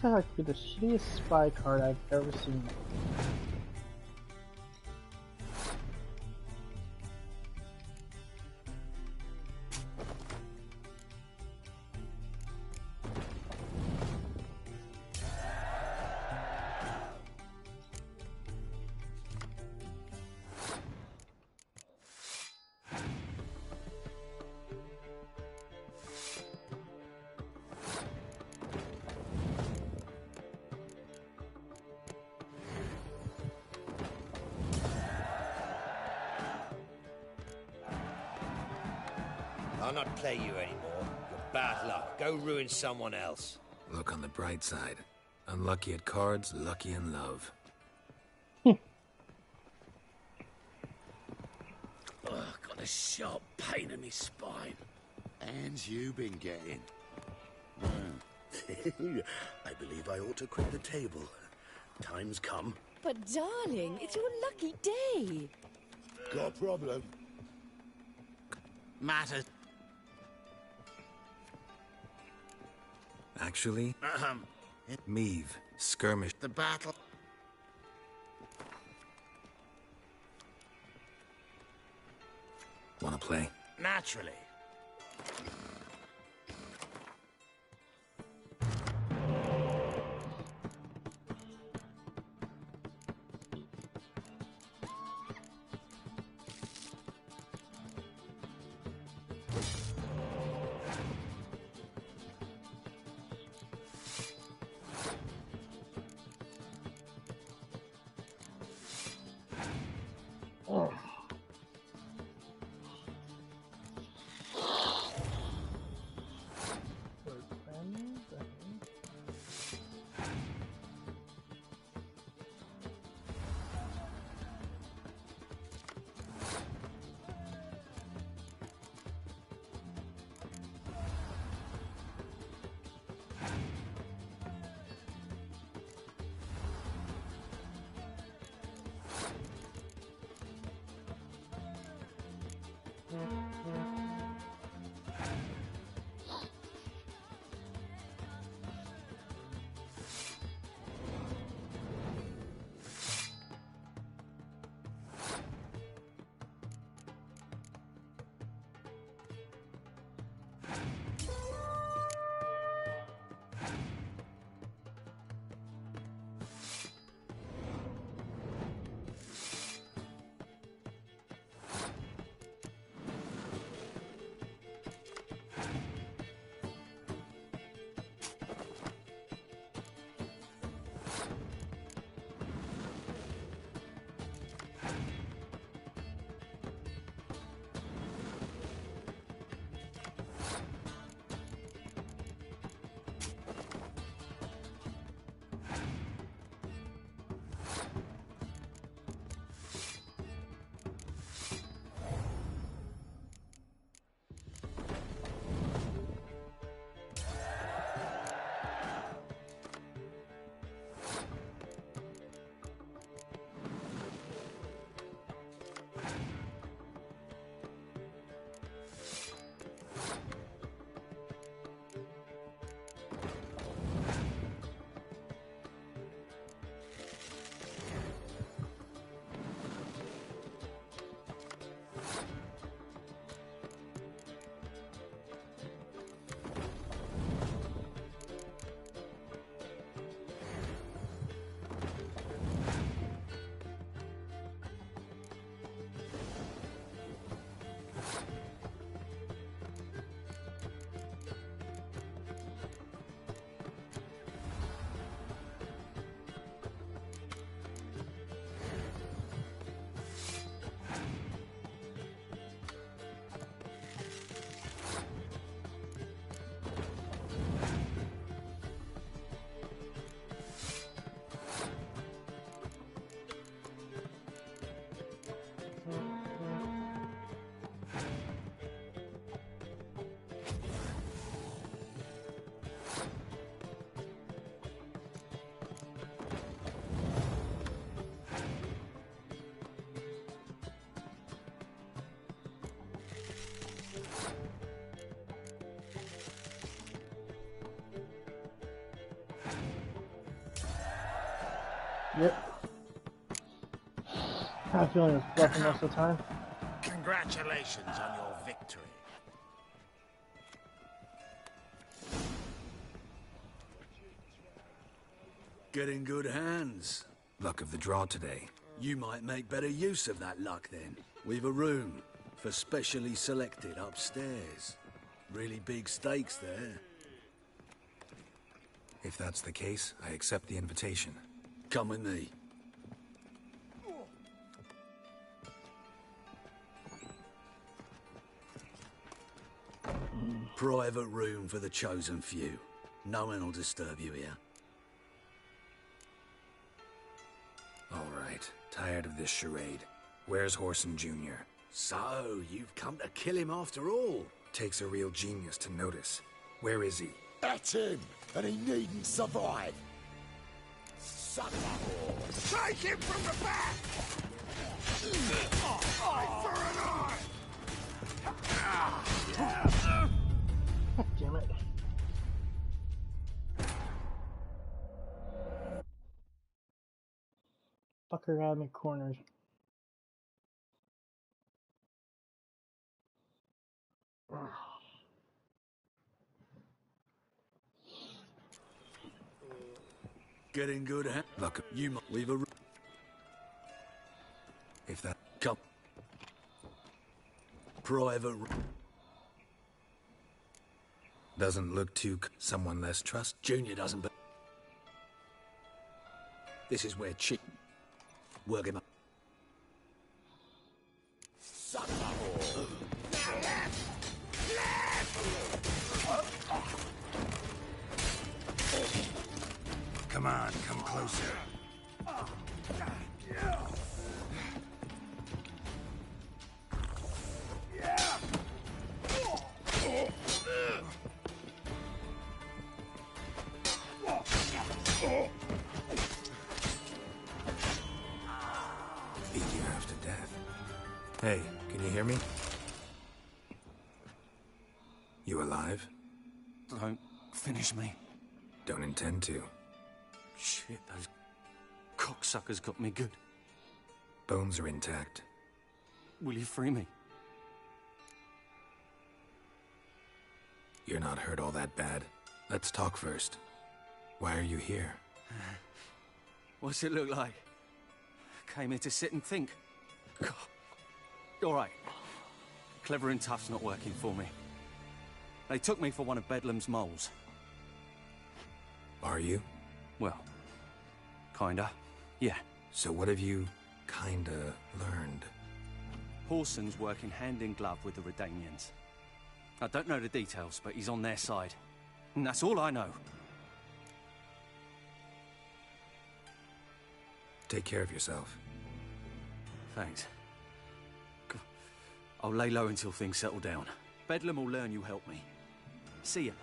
that has to be the shittiest spy card I've ever seen. I'll not play you anymore. You're bad luck. Go ruin someone else. Look on the bright side. Unlucky at cards, lucky in love. Got a sharp pain in my spine. And you been getting? I believe I ought to quit the table. Time's come. But darling, it's your lucky day. Got a problem? Matters. Actually, Meave, skirmish. The battle. Wanna play? Naturally. Yep. I have a feeling it's bluffing most of the time. Congratulations on your victory. Get in good hands. Luck of the draw today. You might make better use of that luck then. We've a room for specially selected upstairs. Really big stakes there. If that's the case, I accept the invitation. Come with me. Private room for the chosen few. No one will disturb you here. All right, tired of this charade. Where's Horson Jr.? So, you've come to kill him after all? Takes a real genius to notice. Where is he? That's him, and he needn't survive. Sucker! Take him from the back! Eye for an eye! Damn it. Fucker got me cornered. Get in good hands. Look, you might leave a room. If that... Come. Private room. Doesn't look too... Someone less trust? Junior doesn't, but... This is where cheap. Work him up. Sucker! Come on, come closer. Beat you half to death. Hey, can you hear me? You alive? Don't finish me. Don't intend to. Shit, those cocksuckers got me good. Bones are intact. Will you free me? You're not hurt all that bad. Let's talk first. Why are you here? What's it look like? Came here to sit and think. God. All right. Clever and tough's not working for me. They took me for one of Bedlam's moles. Are you? Well, kinda. Yeah. So what have you kinda learned? Horson's working hand in glove with the Redanians. I don't know the details, but he's on their side. And that's all I know. Take care of yourself. Thanks. I'll lay low until things settle down. Bedlam will learn you helped me. See him.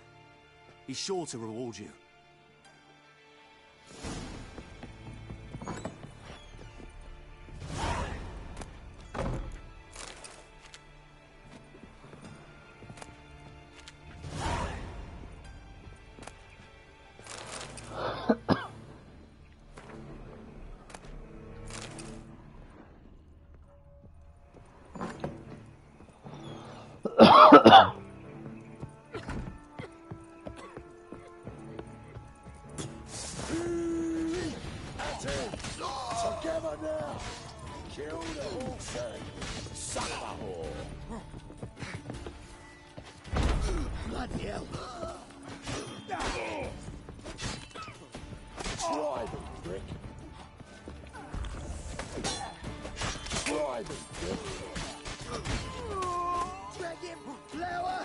He's sure to reward you. Together now! Kill the Horson! Sucker whore! Bloody hell! Try me, prick! Try me, prick! Drag him, flower!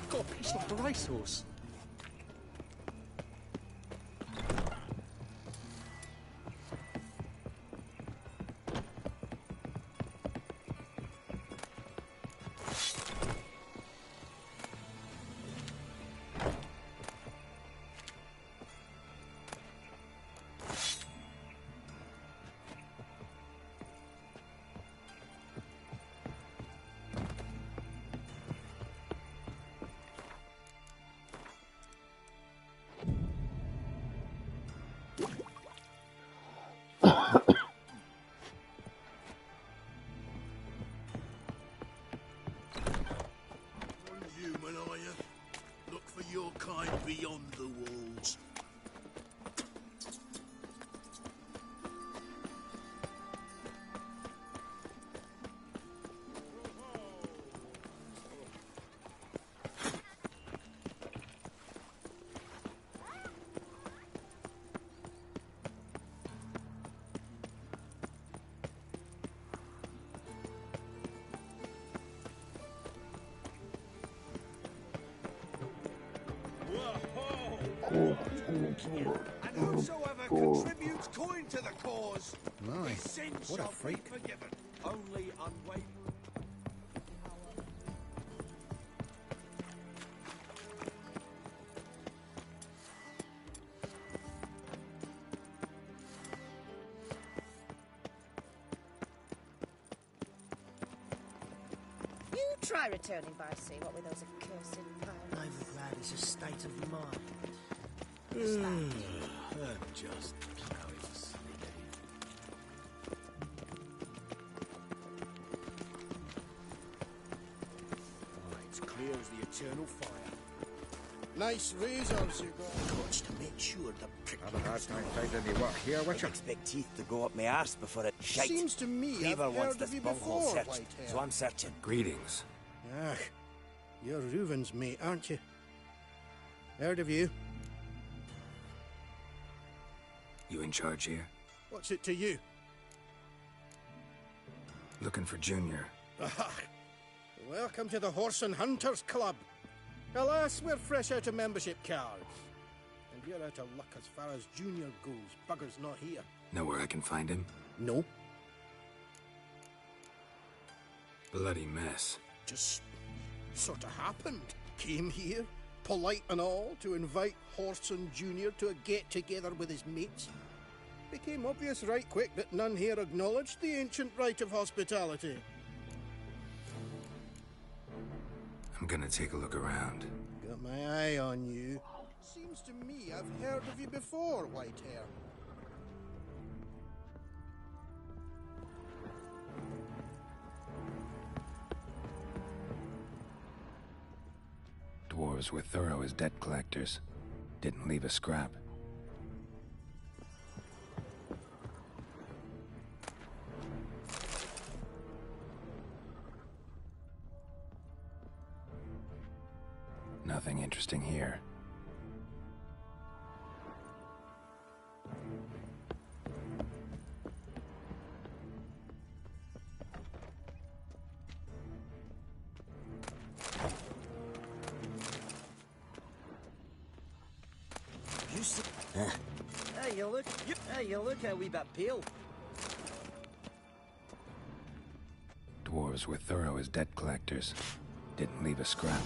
God, he's like a racehorse. beyond the walls. And whosoever contributes coin to the cause, My, his sins what a shall freak. be forgiven. Only unwavering. You try returning by sea, what with those accursed pirates. Novigrad is a state of mind. I'm just plowing sleepy. It's clear as the eternal fire. Nice razors you got. Gots to make sure the prick. Have a hard time finding any work here, Witcher. I expect teeth to go up my arse before it shite. Seems to me Cleaver I've wants heard this of you bunghole before, searched, Whitehair. so I'm searching. Greetings. Ah, you're Reuven's mate, aren't you? Heard of you. You in charge here? What's it to you? Looking for Junior. Welcome to the Horse and Hunters Club. Alas, we're fresh out of membership cards. And you're out of luck as far as Junior goes. Bugger's not here. Know where I can find him? No. Bloody mess. Just sort of happened. Came here, polite and all, to invite Horson Junior to a get-together with his mates. Became obvious right quick that none here acknowledged the ancient right of hospitality. I'm gonna take a look around. Got my eye on you. Seems to me I've heard of you before, Whitehair. Dwarves were thorough as debt collectors. Didn't leave a scrap. Nothing interesting here. You see? Hey, you look. Hey, you look a wee bit pale. Dwarves were thorough as debt collectors. Didn't leave a scrap.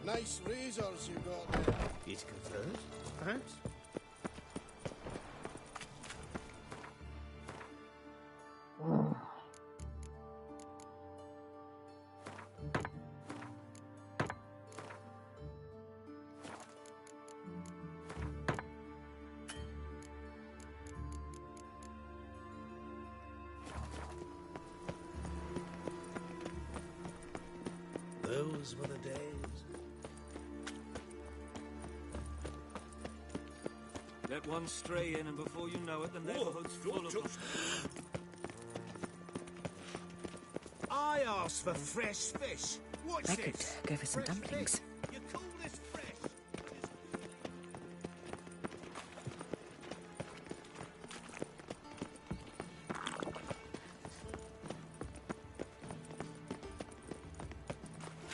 Nice razors you got there. It's conferred, perhaps? Those were the days. Let one stray in, and before you know it, the neighborhood's full of them. I asked for fresh fish. What's I could this? go for some Fresh dumplings. fish? You call this fresh?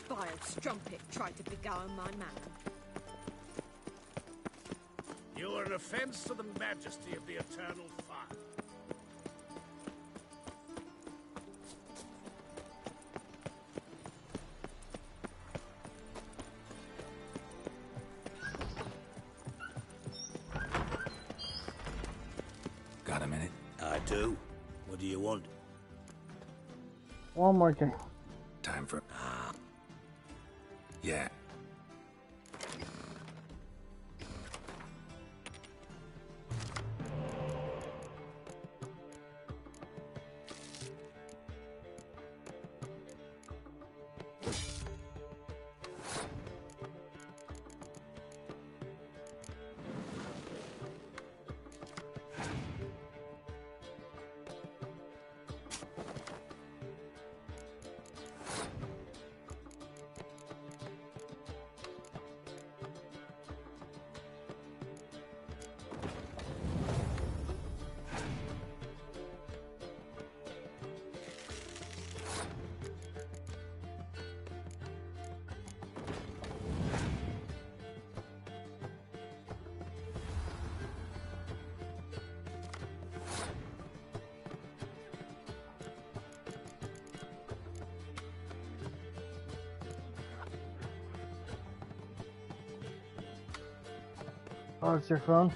Vile strumpet tried to beguile my man. You are an offense to the majesty of the eternal fire. do. What do you want? One more thing. Time for... Yeah. Oh, it's your phone?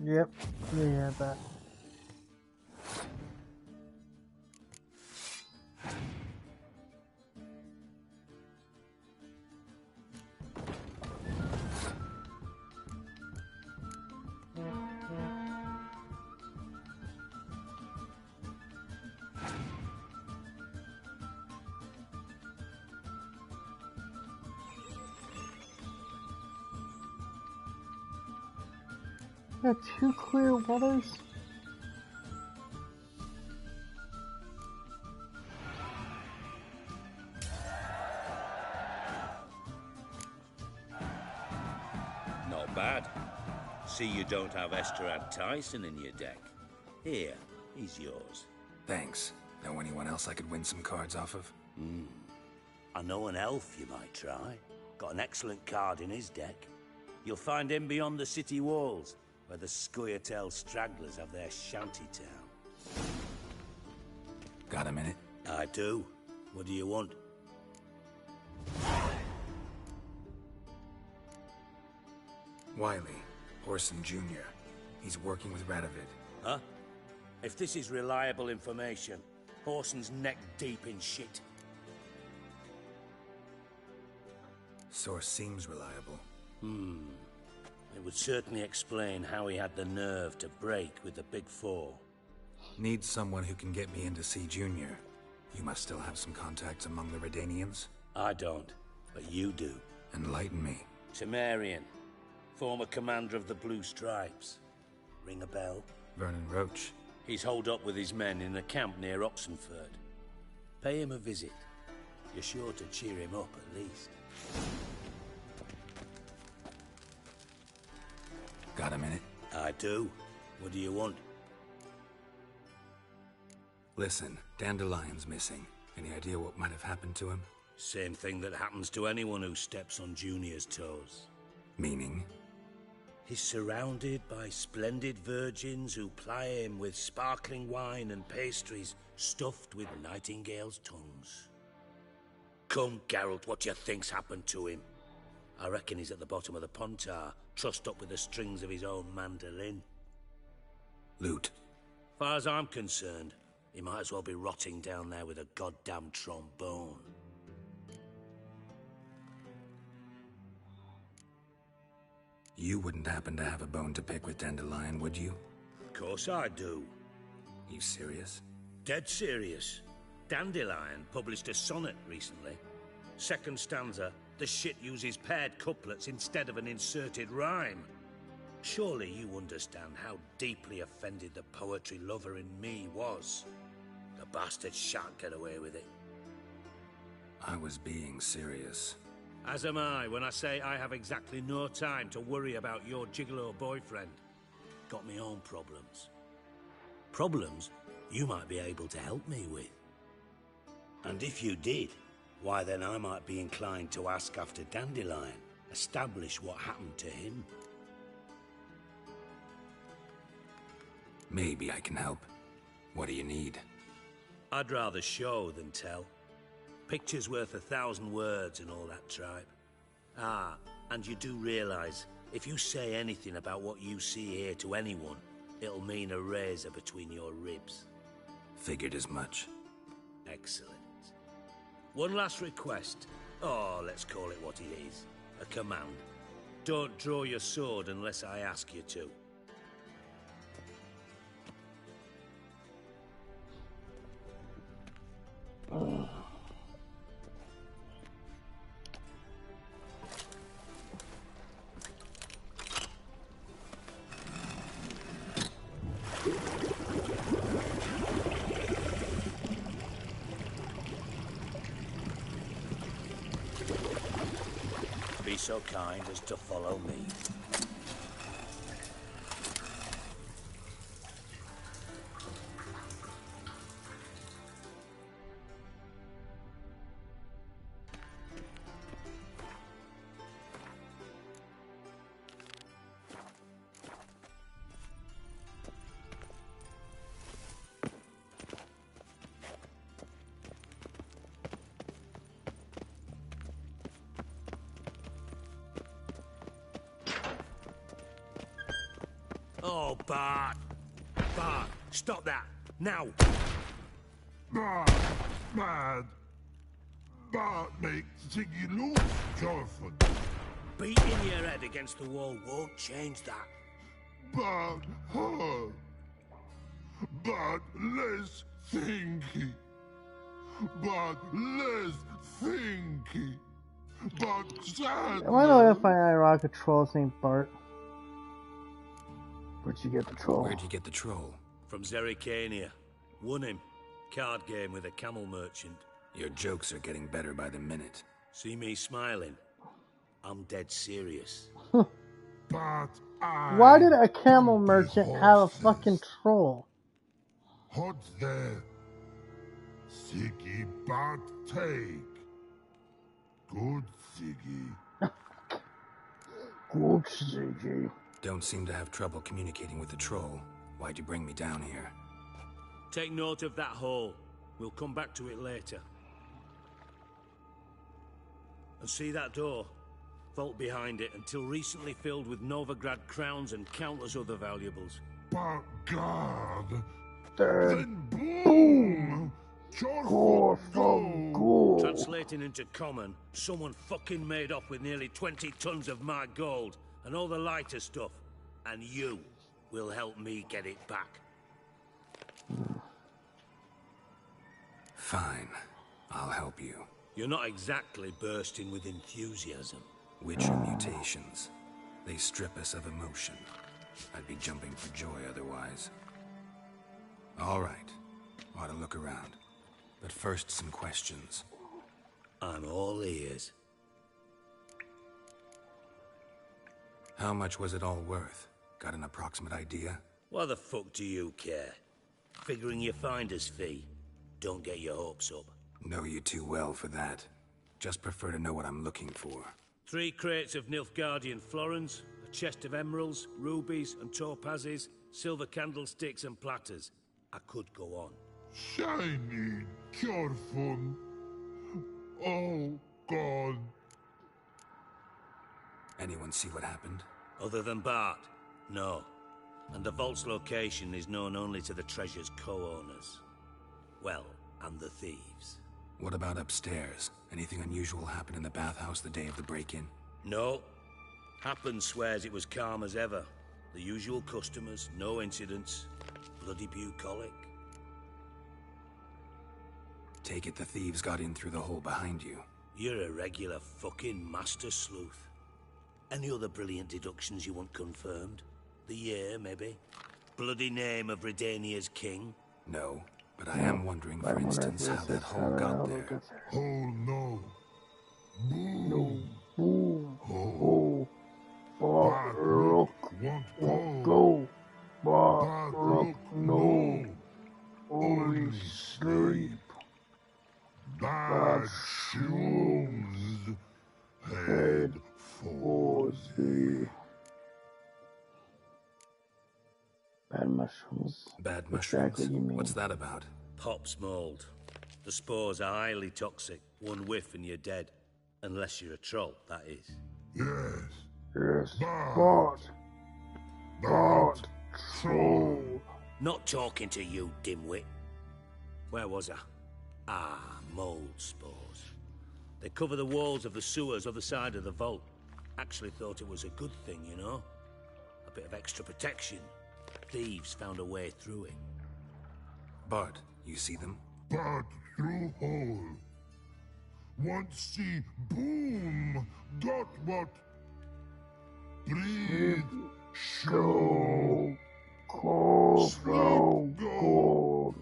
Yep, yeah, that. Got two clear waters. Not bad. See you don't have Estrad Tyson in your deck. Here, he's yours. Thanks. Know anyone else I could win some cards off of? I know an elf you might try. Got an excellent card in his deck. You'll find him beyond the city walls, where the G.O.A.T.S stragglers have their shanty town. Got a minute? I do. What do you want? Wiley, Orson Jr. He's working with Radovid. Huh? If this is reliable information, Orson's neck deep in shit. Source seems reliable. It would certainly explain how he had the nerve to break with the Big Four. Need someone who can get me in to see Junior. You must still have some contacts among the Redanians? I don't, but you do. Enlighten me. Temerian, former commander of the Blue Stripes. Ring a bell? Vernon Roach. He's holed up with his men in a camp near Oxenford. Pay him a visit. You're sure to cheer him up at least. Got a minute? I do. What do you want? Listen, Dandelion's missing. Any idea what might have happened to him? Same thing that happens to anyone who steps on Junior's toes. Meaning? He's surrounded by splendid virgins who ply him with sparkling wine and pastries stuffed with nightingales' tongues. Come, Geralt, what do you think's happened to him? I reckon he's at the bottom of the Pontar, trussed up with the strings of his own mandolin. Loot. Far as I'm concerned, he might as well be rotting down there with a goddamn trombone. You wouldn't happen to have a bone to pick with Dandelion, would you? Of course I do. You serious? Dead serious. Dandelion published a sonnet recently. Second stanza, the shit uses paired couplets instead of an inserted rhyme. Surely you understand how deeply offended the poetry lover in me was. The bastard shan't get away with it. I was being serious. As am I when I say I have exactly no time to worry about your gigolo boyfriend. Got me own problems. Problems you might be able to help me with. And if you did, why then I might be inclined to ask after Dandelion, establish what happened to him. Maybe I can help. What do you need? I'd rather show than tell. Picture's worth 1,000 words and all that tripe. Ah, and you do realize, if you say anything about what you see here to anyone, it'll mean a razor between your ribs. Figured as much. Excellent. One last request. Oh, let's call it what it is. A command. Don't draw your sword unless I ask you to. Be so kind as to follow me. Oh, Bart! Bart, stop that! Now! Bart, mad. Bart makes Ziggy lose, Jonathan. Beating your head against the wall won't change that. Bart hurt. Bart less thinky. Bart less thinky. Bart sad. Am I know if I ironic a troll named Bart? Where'd you get the troll? Where'd you get the troll? From Zerrikania. Won him. Card game with a camel merchant. Your jokes are getting better by the minute. See me smiling? I'm dead serious. But why did a camel merchant have a fucking troll? Hot there. Ziggy Bart take. Good Ziggy. Good Ziggy. Don't seem to have trouble communicating with the troll. Why'd you bring me down here? Take note of that hole. We'll come back to it later. And see that door? vault behind it, until recently filled with Novigrad crowns and countless other valuables. But God, Then boom! Go. Translating into common, someone fucking made off with nearly 20 tons of my gold and all the lighter stuff, and you will help me get it back. Fine. I'll help you. You're not exactly bursting with enthusiasm. Witcher mutations. They strip us of emotion. I'd be jumping for joy otherwise. All right. Ought to look around. But first, some questions. I'm all ears. How much was it all worth? Got an approximate idea? Why the fuck do you care? Figuring your finder's fee. Don't get your hopes up. Know you too well for that. Just prefer to know what I'm looking for. 3 crates of Nilfgaardian florins, a chest of emeralds, rubies and topazes, silver candlesticks and platters. I could go on. Shiny, careful. Oh, God. Anyone see what happened? Other than Bart? No. And the vault's location is known only to the treasure's co-owners. Well, and the thieves. What about upstairs? Anything unusual happen in the bathhouse the day of the break-in? No. Happen swears it was calm as ever. The usual customers, no incidents. Bloody bucolic. Take it the thieves got in through the hole behind you. You're a regular fucking master sleuth. Any other brilliant deductions you want confirmed? The year, maybe? Bloody name of Redania's king? No, but I am wondering, for instance, how that hole got there. Oh, no. Boom. Boom. Oh. Baroque won't go. Baroque no. Only sleep. Bad shrooms. Head for the... Bad mushrooms. Bad mushrooms? Exactly you mean. What's that about? Pop's mold. The spores are highly toxic. One whiff and you're dead. Unless you're a troll, that is. Yes. But troll. Not talking to you, dimwit. Where was I? Ah, mold spores. They cover the walls of the sewers other side of the vault. Actually thought it was a good thing, you know? A bit of extra protection. Thieves found a way through it. Bart, you see them? Bart through hole. Want see boom. Got what? Breathe. Show. Go. Go.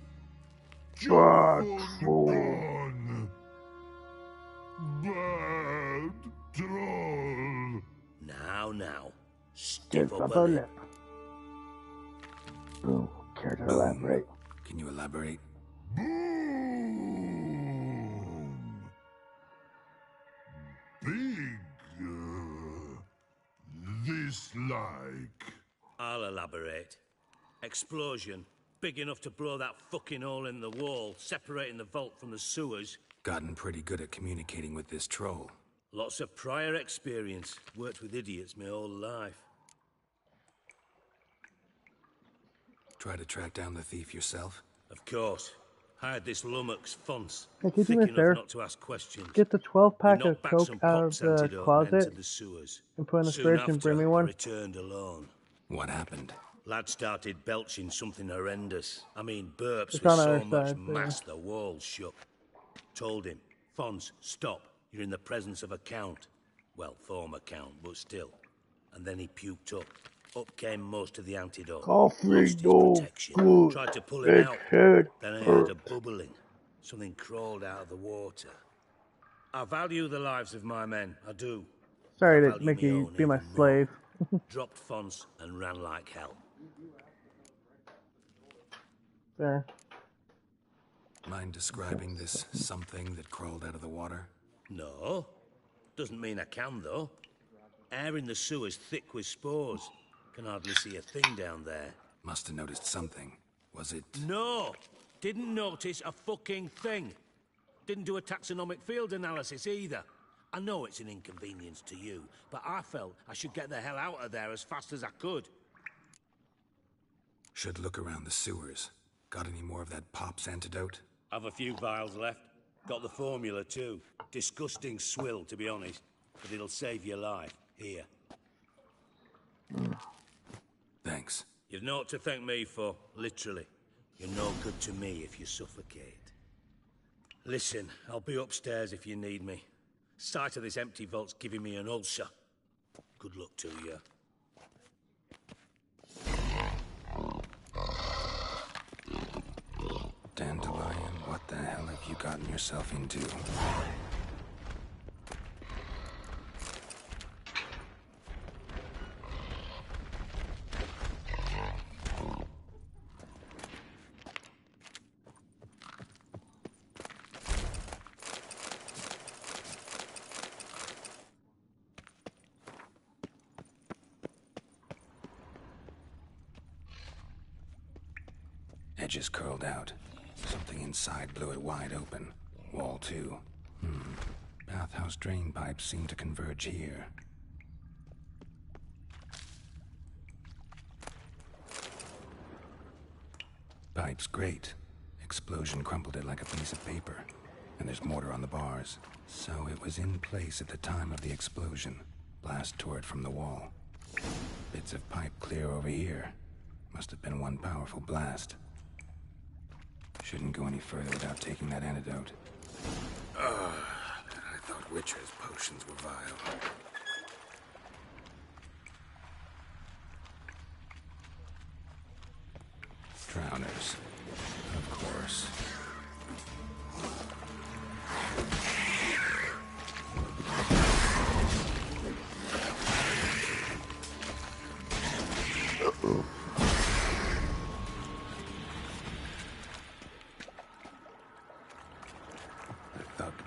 Gone. Bad troll. Now. Stiff Give up up a a lip. lip. Boom. Care to elaborate? Can you elaborate? Boom. Big. This like. I'll elaborate. Explosion. Big enough to blow that fucking hole in the wall, separating the vault from the sewers. Gotten pretty good at communicating with this troll. Lots of prior experience. Worked with idiots my whole life. Try to track down the thief yourself? Of course. Hired this lummox Fons. Hey, can you do Thick me a enough favor? not to ask questions. Get the 12-pack We of knocked back Coke some out of Pop's the antidote and closet entered the sewers. and put in the Soon fridge and after, bring me I one. returned alone. What happened? Lad started belching something horrendous. I mean, burps It's with on so our much side, mass the walls shook. Told him, Fons, stop. You're in the presence of a count. Well, former count, but still. And then he puked up. Up came most of the antidote. Coffee Lost his no protection. good. Tried to pull him It out. hurt. Then I heard a bubbling. Something crawled out of the water. I value the lives of my men. I do. Sorry I to value make my you own be my even more. slave. Dropped Fons and ran like hell. There. Mind describing this something that crawled out of the water? No. Doesn't mean I can, though. Air in the sewer's thick with spores. Can hardly see a thing down there. Must have noticed something. Was it... No! Didn't notice a fucking thing. Didn't do a taxonomic field analysis either. I know it's an inconvenience to you, but I felt I should get the hell out of there as fast as I could. Should look around the sewers. Got any more of that Pop's antidote? Have a few vials left. Got the formula too. Disgusting swill, to be honest. But it'll save your life. Here. Thanks. You've naught to thank me for, literally. You're no good to me if you suffocate. Listen, I'll be upstairs if you need me. Sight of this empty vault's giving me an ulcer. Good luck to you. Dandelion, what the hell have you gotten yourself into? Edges curled out. Something inside blew it wide open. Wall too. Bathhouse drain pipes seem to converge here. Pipe's great. Explosion crumpled it like a piece of paper. And there's mortar on the bars. So it was in place at the time of the explosion. Blast tore it from the wall. Bits of pipe clear over here. Must have been one powerful blast. Shouldn't go any further without taking that antidote. I thought Witcher's potions were vile. Drowners. Of course.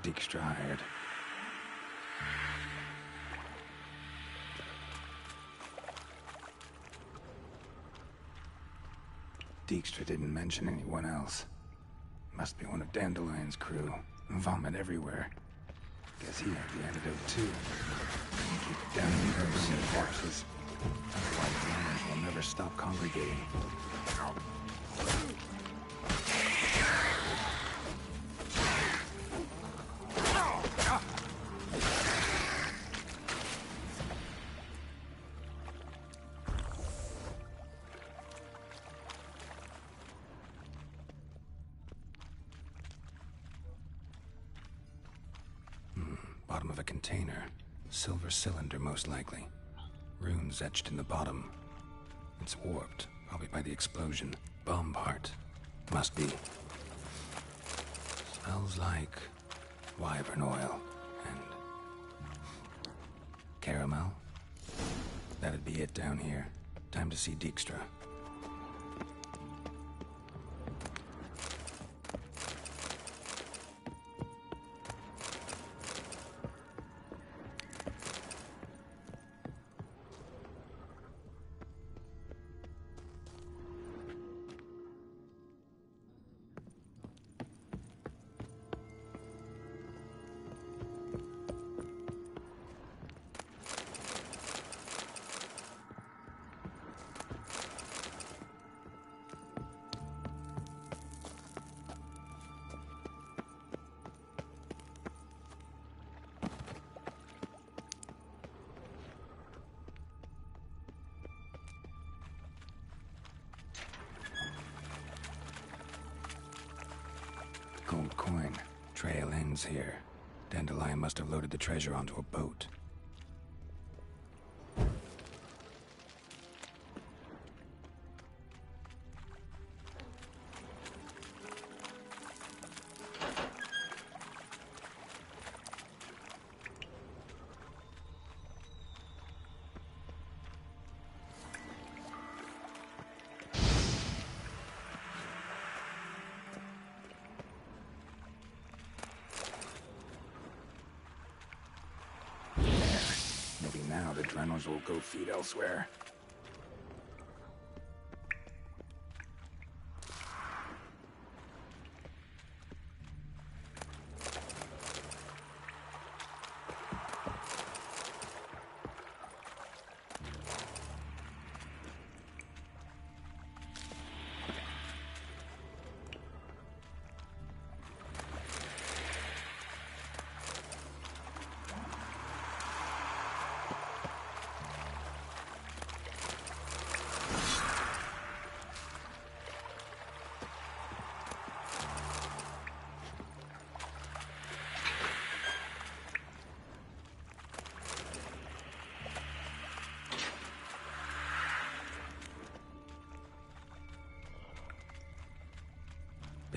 Dijkstra hired. Dijkstra didn't mention anyone else. Must be one of Dandelion's crew. Vomit everywhere. Guess he had the antidote too. Keep it down in the herbs and corpses. Otherwise the miners will never stop congregating. Bottom of a container. Silver cylinder, most likely. Runes etched in the bottom. It's warped, probably by the explosion. Bomb part. Must be. Smells like wyvern oil and caramel. That'd be it down here. Time to see Dijkstra. Gold coin. Trail ends here. Dandelion must have loaded the treasure onto a boat. Now the Drennels will go feed elsewhere.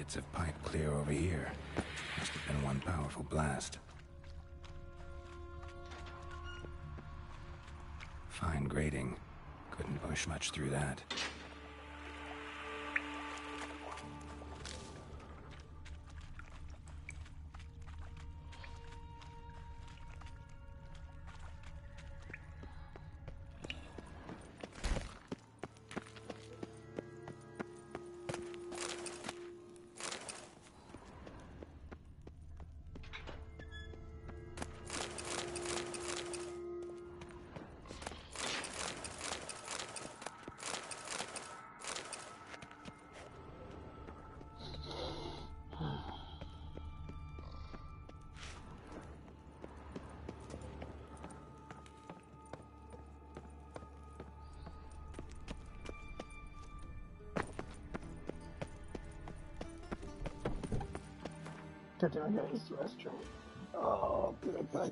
Bits of pipe clear over here. Must have been one powerful blast. Fine grating. Couldn't push much through that. God damn, I gotta use the restroom. Oh, be right back.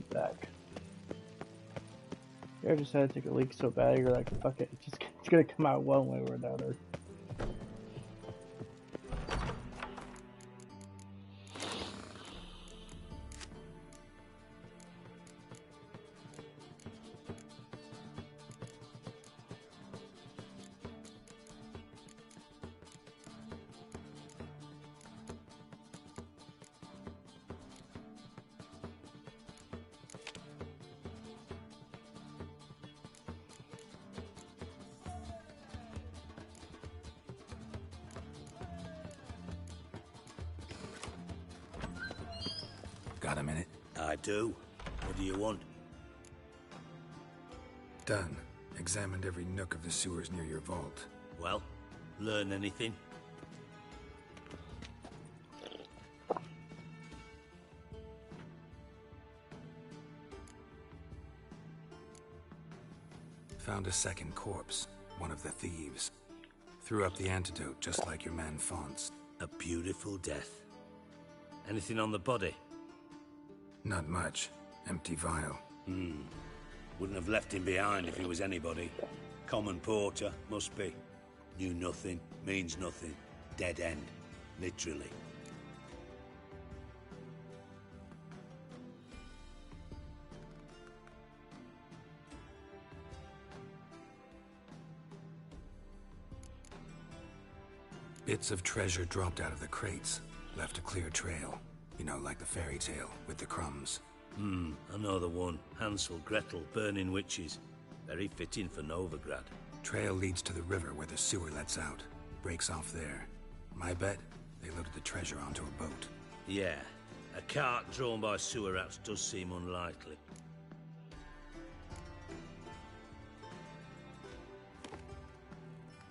Back. You ever just had to take a leak so bad you're like, fuck it, it's gonna come out one way or another. Got a minute? I do. What do you want? Done. Examined every nook of the sewers near your vault. Well, learn anything? Found a second corpse. One of the thieves. Threw up the antidote just like your man Fonts. A beautiful death. Anything on the body? Not much. Empty vial. Wouldn't have left him behind if he was anybody. Common porter, must be. Knew nothing, means nothing. Dead end. Literally. Bits of treasure dropped out of the crates. Left a clear trail. You know, like the fairy tale, with the crumbs. I know the one. Hansel, Gretel, burning witches. Very fitting for Novigrad. Trail leads to the river where the sewer lets out. Breaks off there. My bet? They loaded the treasure onto a boat. Yeah, a cart drawn by sewer rats does seem unlikely.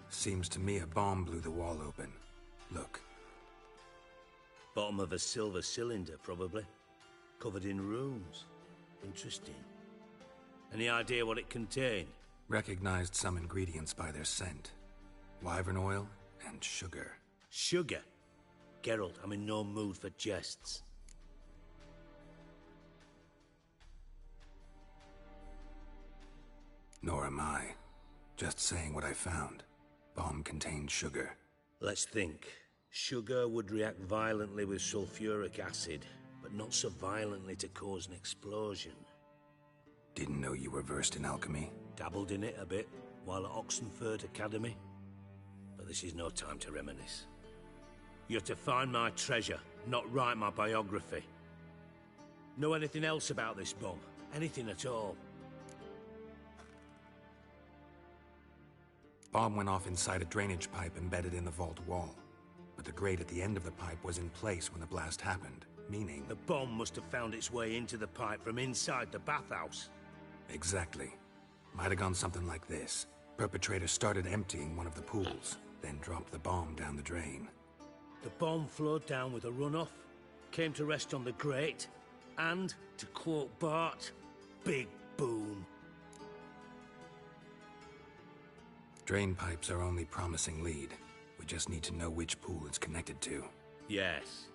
Seems to me a bomb blew the wall open. Look. Bottom of a silver cylinder, probably. Covered in runes. Interesting. Any idea what it contained? Recognized some ingredients by their scent. Wyvern oil and sugar. Sugar? Geralt, I'm in no mood for jests. Nor am I. Just saying what I found. Bomb contained sugar. Let's think. Sugar would react violently with sulfuric acid, but not so violently to cause an explosion. Didn't know you were versed in alchemy. Dabbled in it a bit, while at Oxenford Academy. But this is no time to reminisce. You're to find my treasure, not write my biography. Know anything else about this bomb? Anything at all? Bomb went off inside a drainage pipe embedded in the vault wall. But the grate at the end of the pipe was in place when the blast happened, meaning... The bomb must have found its way into the pipe from inside the bathhouse. Exactly. Might have gone something like this. Perpetrator started emptying one of the pools, then dropped the bomb down the drain. The bomb flowed down with a runoff, came to rest on the grate, and, to quote Bart, big boom. Drain pipes are only promising lead. We just need to know which pool it's connected to. Yes.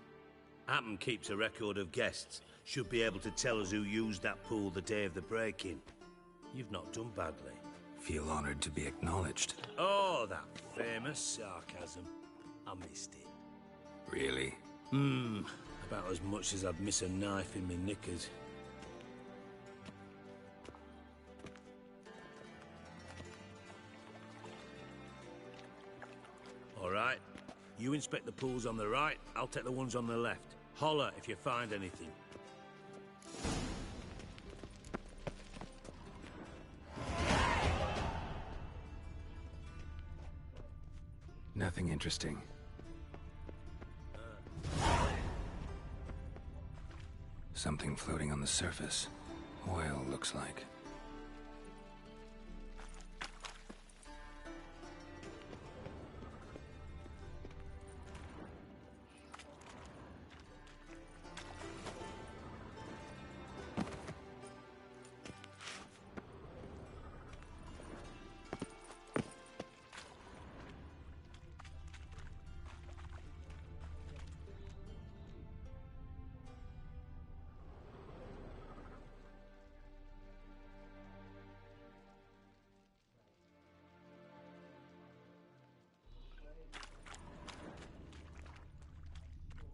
Appen keeps a record of guests. Should be able to tell us who used that pool the day of the break-in. You've not done badly. Feel honored to be acknowledged. Oh, that famous sarcasm. I missed it. Really? About as much as I'd miss a knife in me knickers. All right. You inspect the pools on the right, I'll take the ones on the left. Holler if you find anything. Nothing interesting. Something floating on the surface. Oil, looks like.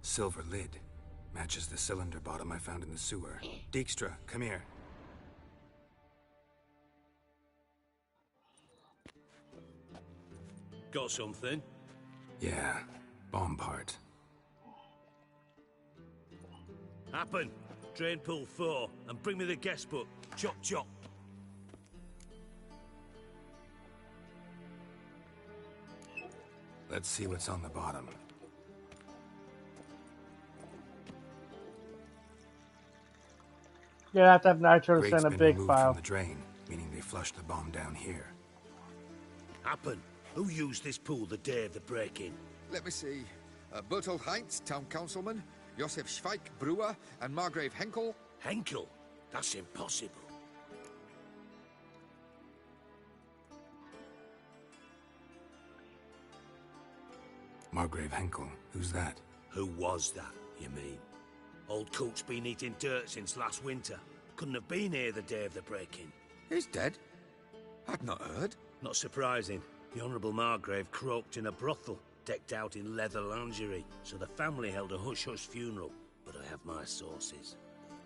Silver lid. Matches the cylinder bottom I found in the sewer. Dijkstra, come here. Got something? Yeah, bomb part. Happen. Drain pool 4, and bring me the guest book. Chop chop. Let's see what's on the bottom. You're gonna have to have Nitro to Grate's send a been big removed file. from the drain, meaning they flushed the bomb down here. Happen. Who used this pool the day of the break-in? Let me see. Bertold Heinz, town councilman, Josef Schweik, brewer, and Margrave Henkel. Henkel? That's impossible. Margrave Henkel, who's that? Who was that, you mean? Old coot's been eating dirt since last winter. Couldn't have been here the day of the break-in. He's dead? I'd not heard. Not surprising. The Honourable Margrave croaked in a brothel, decked out in leather lingerie, so the family held a hush-hush funeral. But I have my sources.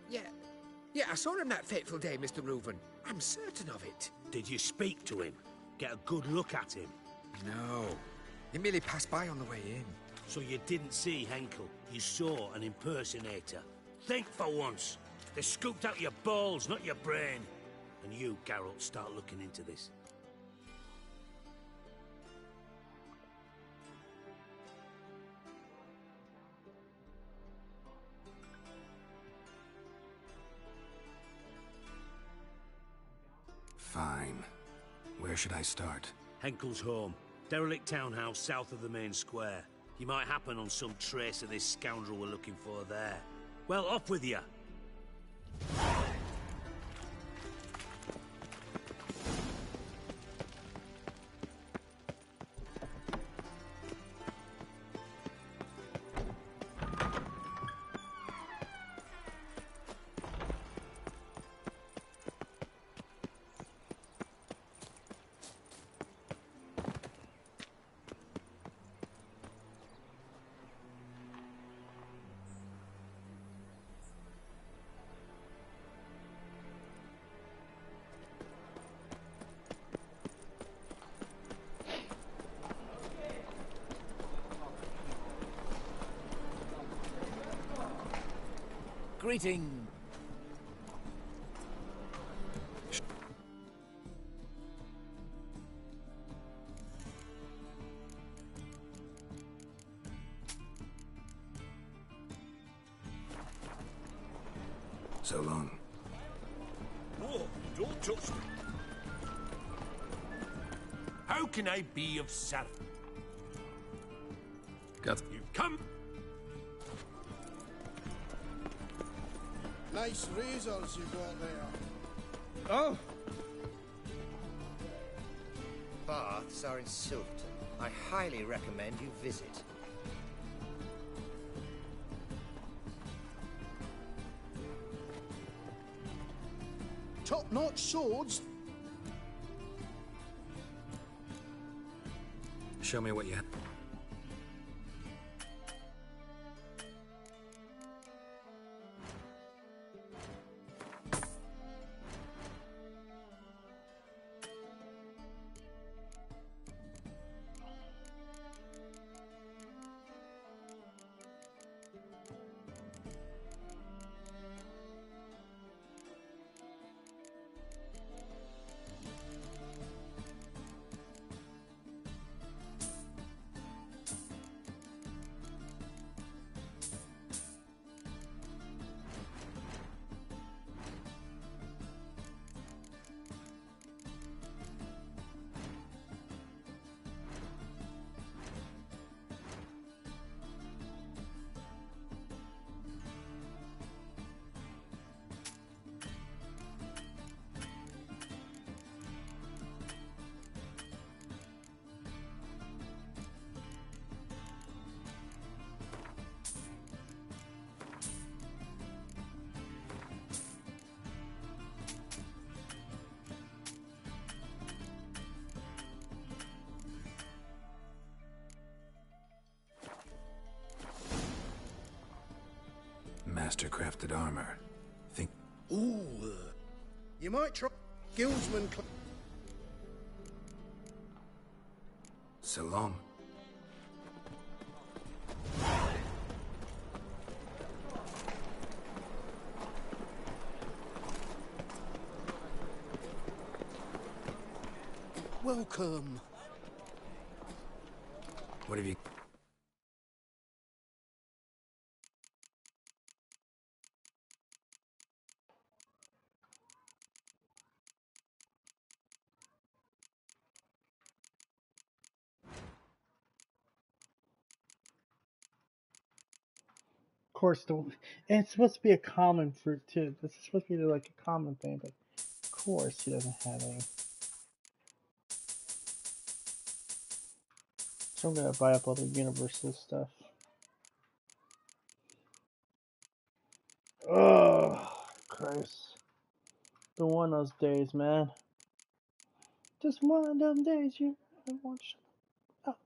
Yeah, I saw him that fateful day, Mr. Reuven. I'm certain of it. Did you speak to him? Get a good look at him? No. He merely passed by on the way in. So you didn't see Henkel. You saw an impersonator. Think for once. They scooped out your balls, not your brain. And you, Geralt, start looking into this. Where should I start? Henkel's home. Derelict townhouse south of the main square. You might happen on some trace of this scoundrel we're looking for there. Well, off with you. Greeting. So long. Oh, don't touch me. How can I be of service? Got you come. Nice razors you got there. Oh! Baths are in Silverton. I highly recommend you visit. Top-notch swords. Show me what you have. Master-crafted armor. Think... Ooh, you might try Guildsman. So long. Welcome. What have you... Of course, and it's supposed to be a common fruit too. This is supposed to be like a common thing, but of course he doesn't have any. So I'm gonna buy up all the universal stuff. Oh, Christ. Been one of those days, man. Just one of them days you want to shut up.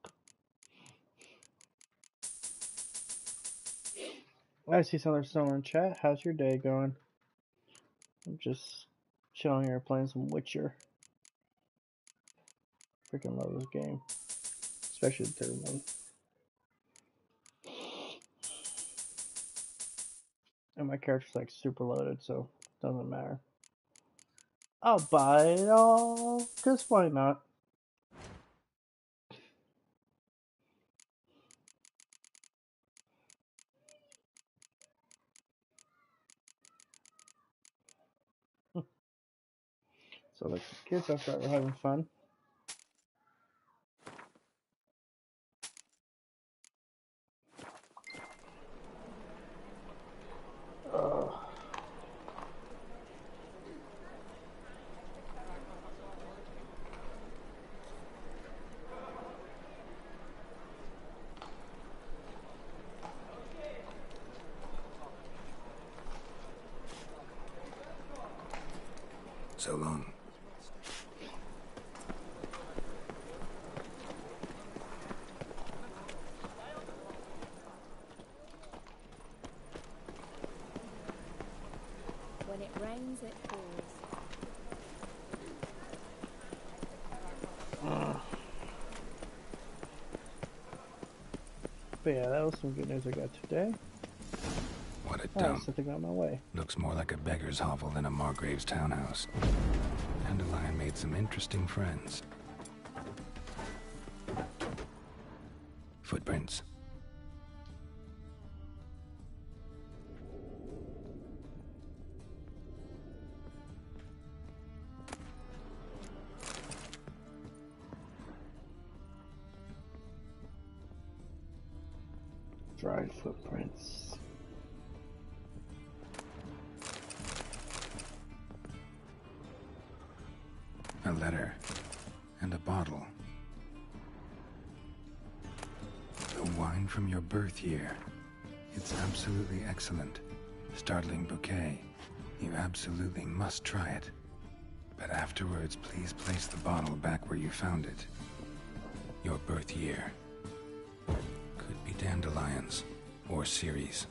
I see some other someone in chat. How's your day going? I'm just chilling here playing some Witcher. Freaking love this game. Especially the third one. And my character's like super loaded, so it doesn't matter. I'll buy it all, cause why not? So like the kids outside are having fun. So long. When it rains, it pours. But yeah, that was some good news I got today. What a dump. Something on my way. Looks more like a beggar's hovel than a Margrave's townhouse. Dandelion made some interesting friends. Footprints. Dried footprints. A letter. And a bottle. The wine from your birth year. It's absolutely excellent. Startling bouquet. You absolutely must try it. But afterwards, please place the bottle back where you found it. Your birth year. Could be dandelions. Or Ceres.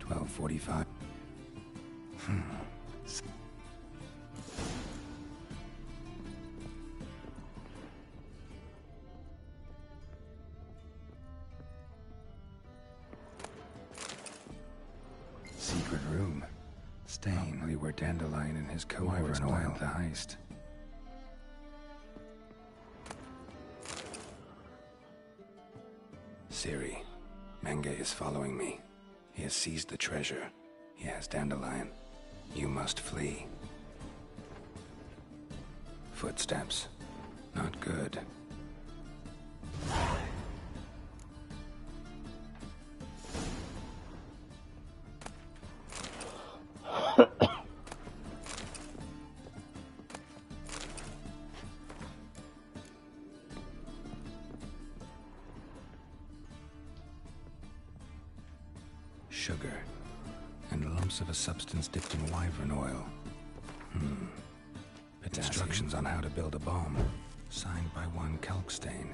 $12:45. Secret room. Stain where Dandelion and his co-wyvern oil the heist. Ciri, Menge is following me. He has seized the treasure. He has Dandelion. You must flee. Footsteps. Not good. Sugar, and lumps of a substance dipped in wyvern oil. Instructions on how to build a bomb, signed by one Kalkstain.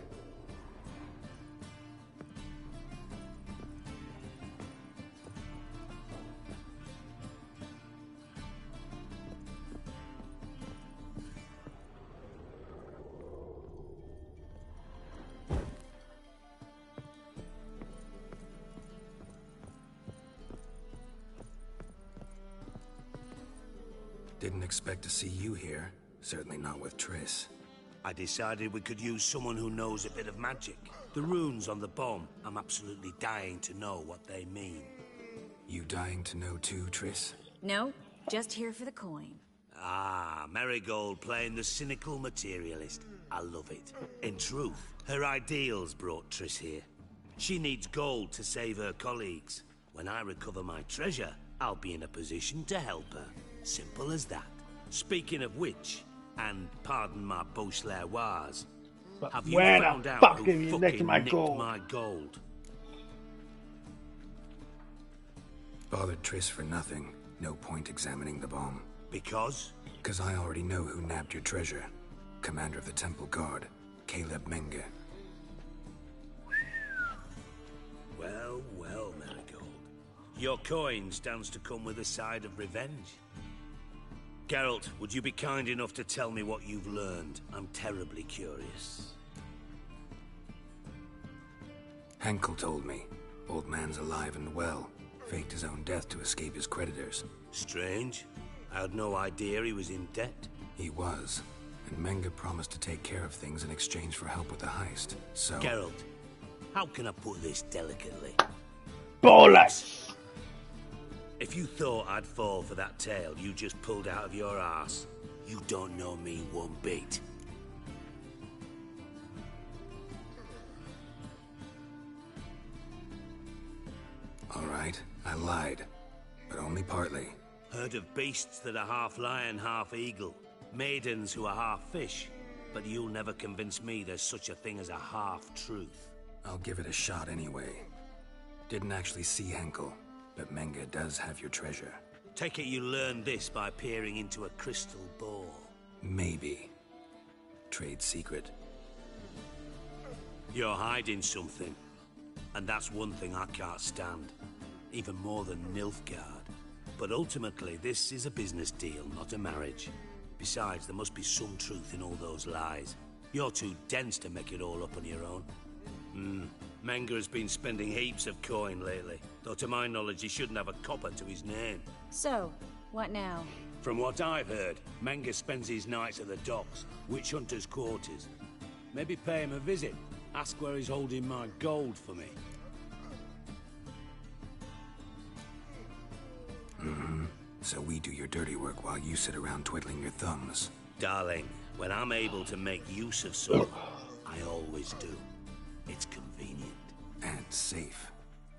Didn't expect to see you here. Certainly not with Triss. I decided we could use someone who knows a bit of magic. The runes on the bomb, I'm absolutely dying to know what they mean. You dying to know too, Triss? No, just here for the coin. Ah, Marigold playing the cynical materialist. I love it. In truth, her ideals brought Triss here. She needs gold to save her colleagues. When I recover my treasure, I'll be in a position to help her. Simple as that. Speaking of which, and pardon my Beauclervois, have you found out who fucking nicked my gold? Bothered Triss for nothing. No point examining the bomb. Because? Because I already know who nabbed your treasure. Commander of the Temple Guard, Caleb Menge. Well, well, Marigold. Your coin stands to come with a side of revenge. Geralt, would you be kind enough to tell me what you've learned? I'm terribly curious. Henkel told me. Old man's alive and well. Faked his own death to escape his creditors. Strange. I had no idea he was in debt. He was. And Menge promised to take care of things in exchange for help with the heist. So... Geralt, how can I put this delicately? Bollocks! If you thought I'd fall for that tale you just pulled out of your arse, you don't know me one bit. All right, I lied. But only partly. Heard of beasts that are half lion, half eagle. Maidens who are half fish. But you'll never convince me there's such a thing as a half-truth. I'll give it a shot anyway. Didn't actually see Henkel, but Menge does have your treasure. Take it you learned this by peering into a crystal ball. Maybe. Trade secret. You're hiding something. And that's one thing I can't stand. Even more than Nilfgaard. But ultimately, this is a business deal, not a marriage. Besides, there must be some truth in all those lies. You're too dense to make it all up on your own. Menge has been spending heaps of coin lately. Though to my knowledge, he shouldn't have a copper to his name. So, what now? From what I've heard, Menge spends his nights at the docks, witch hunters' quarters. Maybe pay him a visit. Ask where he's holding my gold for me. So we do your dirty work while you sit around twiddling your thumbs. Darling, when I'm able to make use of someone, I always do. It's convenient. And safe.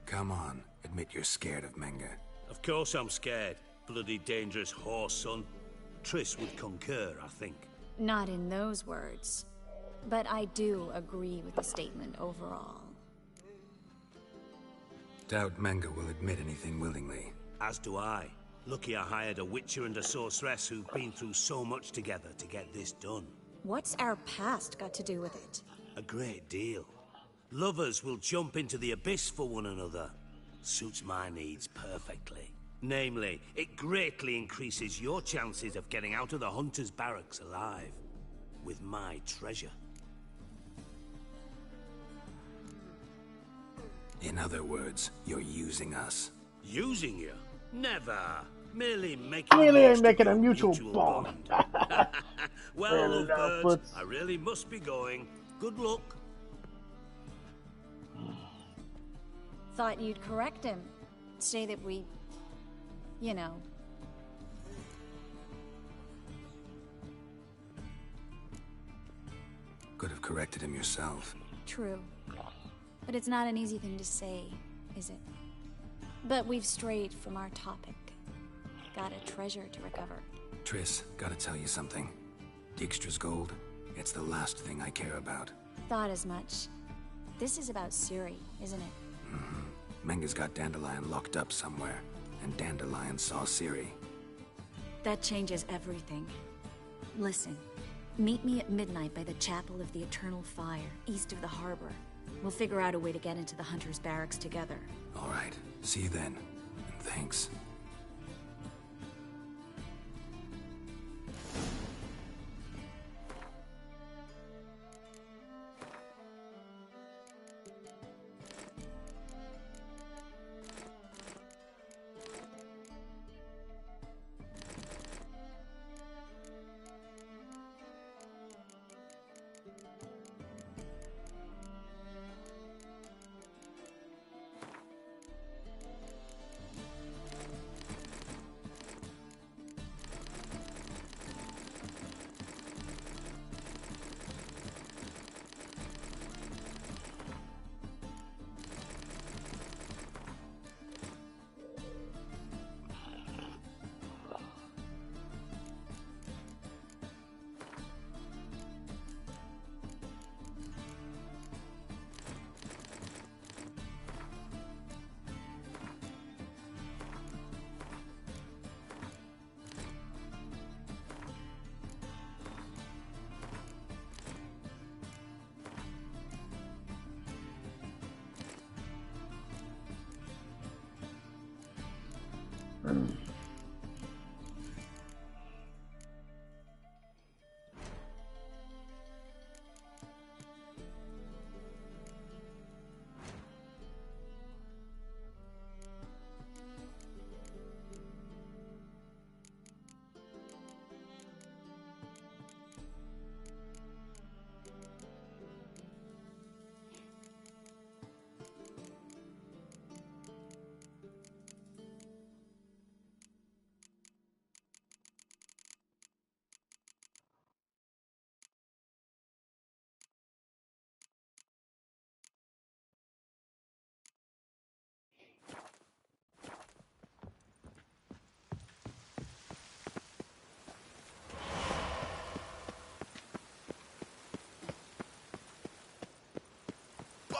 Come on, admit you're scared of Menge. Of course I'm scared. Bloody dangerous horse, son. Triss would concur, I think. Not in those words. But I do agree with the statement overall. Doubt Menge will admit anything willingly. As do I. Lucky I hired a witcher and a sorceress who've been through so much together to get this done. What's our past got to do with it? A great deal. Lovers will jump into the abyss for one another. Suits my needs perfectly. Namely, it greatly increases your chances of getting out of the hunter's barracks alive. With my treasure. In other words, you're using us. Using you? Never. Merely making a mutual bond. Well, lovebirds, I really must be going. Good luck. Thought you'd correct him. Say that we... you know... Could have corrected him yourself. True. But it's not an easy thing to say, is it? But we've strayed from our topic. Got a treasure to recover. Triss, gotta tell you something. Dijkstra's gold, it's the last thing I care about. Thought as much. This is about Ciri, isn't it? Menge's got Dandelion locked up somewhere, and Dandelion saw Ciri. That changes everything. Listen, meet me at midnight by the Chapel of the Eternal Fire, east of the harbor. We'll figure out a way to get into the Hunter's barracks together. All right, see you then, and thanks.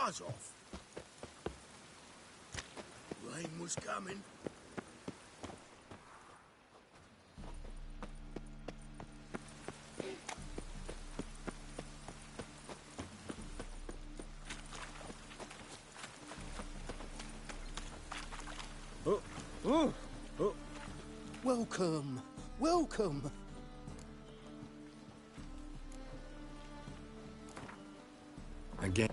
buzz off. Rain was coming. Welcome. Welcome. Again.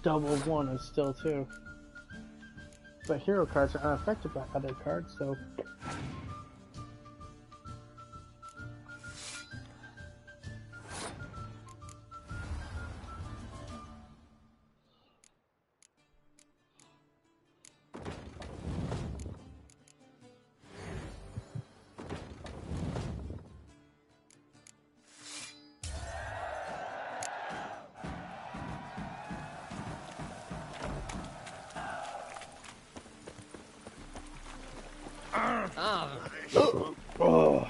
Double one is still 2. But hero cards are unaffected by other cards, so... Oh.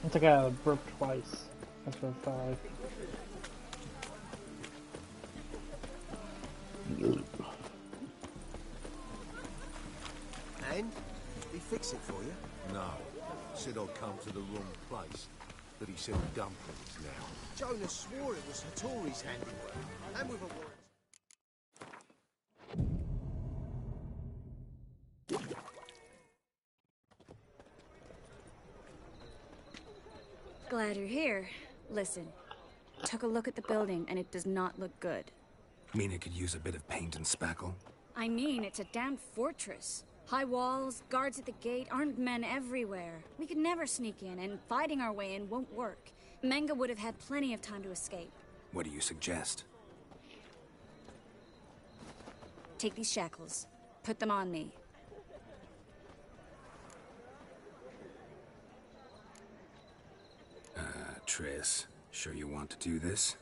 I think I burped twice. That's what it felt like. And? Did he fix it for you? No. Said I'd come to the wrong place. But he said dumplings now. Jonas swore it was Hattori's handiwork. And with a warrant. Glad you're here. Listen, took a look at the building and it does not look good. Mean it could use a bit of paint and spackle? I mean, it's a damn fortress. High walls, guards at the gate, armed men everywhere. We could never sneak in, and fighting our way in won't work. Menga would have had plenty of time to escape. What do you suggest? Take these shackles. Put them on me. Triss, sure you want to do this?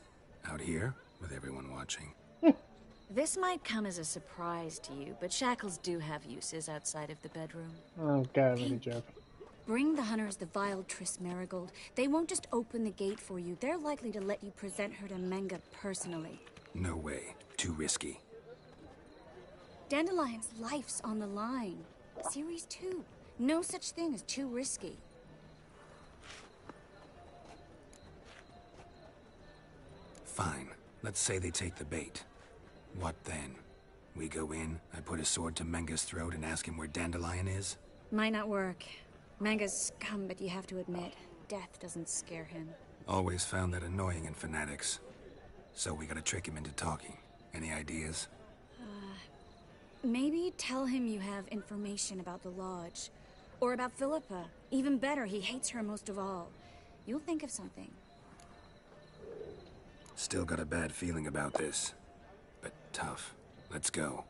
Out here, with everyone watching? This might come as a surprise to you, but shackles do have uses outside of the bedroom. Oh god, what a joke. Bring the hunters the vile Triss Marigold. They won't just open the gate for you. They're likely to let you present her to Menga personally. No way. Too risky. Dandelion's life's on the line. Series 2. No such thing as too risky. Fine. Let's say they take the bait. What then? We go in, I put a sword to Menga's throat and ask him where Dandelion is? Might not work. Menga's scum, but you have to admit, death doesn't scare him. Always found that annoying in fanatics. So we gotta trick him into talking. Any ideas? Maybe tell him you have information about the Lodge. Or about Philippa. Even better, he hates her most of all. You'll think of something. Still got a bad feeling about this. But tough. Let's go.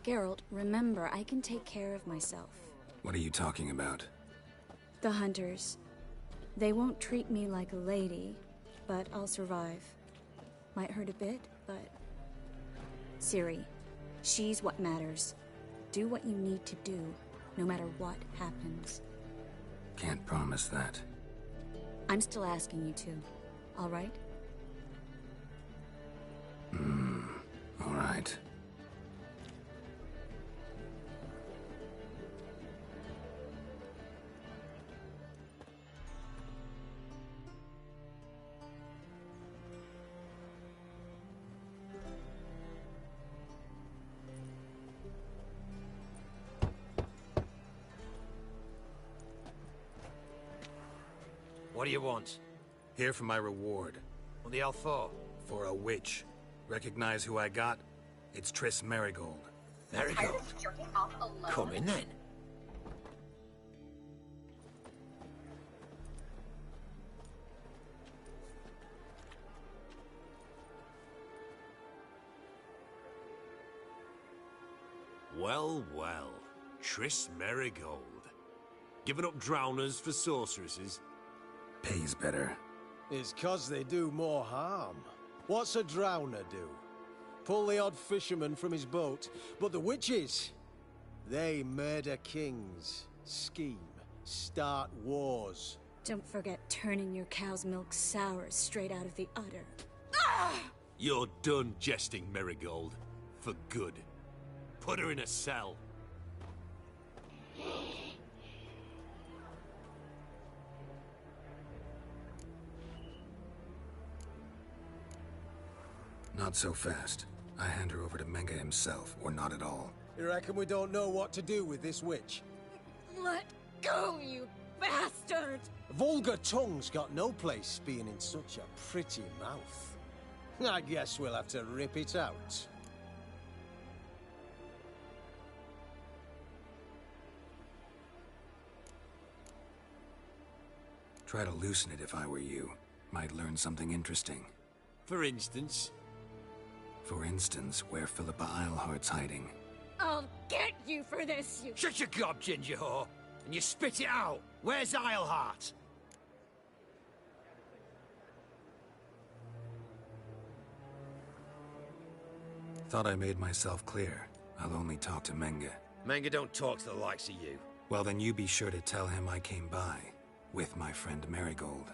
Geralt, remember, I can take care of myself. What are you talking about? The hunters. They won't treat me like a lady, but I'll survive. Might hurt a bit, but... Ciri, she's what matters. Do what you need to do, no matter what happens. Can't promise that. I'm still asking you to, all right? All right. What do you want? Here for my reward. What the hell for? For a witch. Recognize who I got? It's Triss Marigold. Marigold? Come in then. Well, well. Triss Marigold. Giving up drowners for sorceresses? Pays better. It's 'cause they do more harm. What's a drowner do? Pull the odd fisherman from his boat. But the witches, they murder kings, scheme, start wars. Don't forget turning your cow's milk sour straight out of the udder. You're done jesting, Marigold. For good. Put her in a cell. Not so fast. I hand her over to Menga himself, or not at all. You reckon we don't know what to do with this witch? Let go, you bastard! Vulgar tongue's got no place being in such a pretty mouth. I guess we'll have to rip it out. Try to loosen it if I were you. Might learn something interesting. For instance? For instance, where Philippa Eilhart's hiding. I'll get you for this, you... Shut your gob, ginger whore, and you spit it out. Where's Eilhart? Thought I made myself clear. I'll only talk to Menga. Menga don't talk to the likes of you. Well, then you be sure to tell him I came by. With my friend Marigold.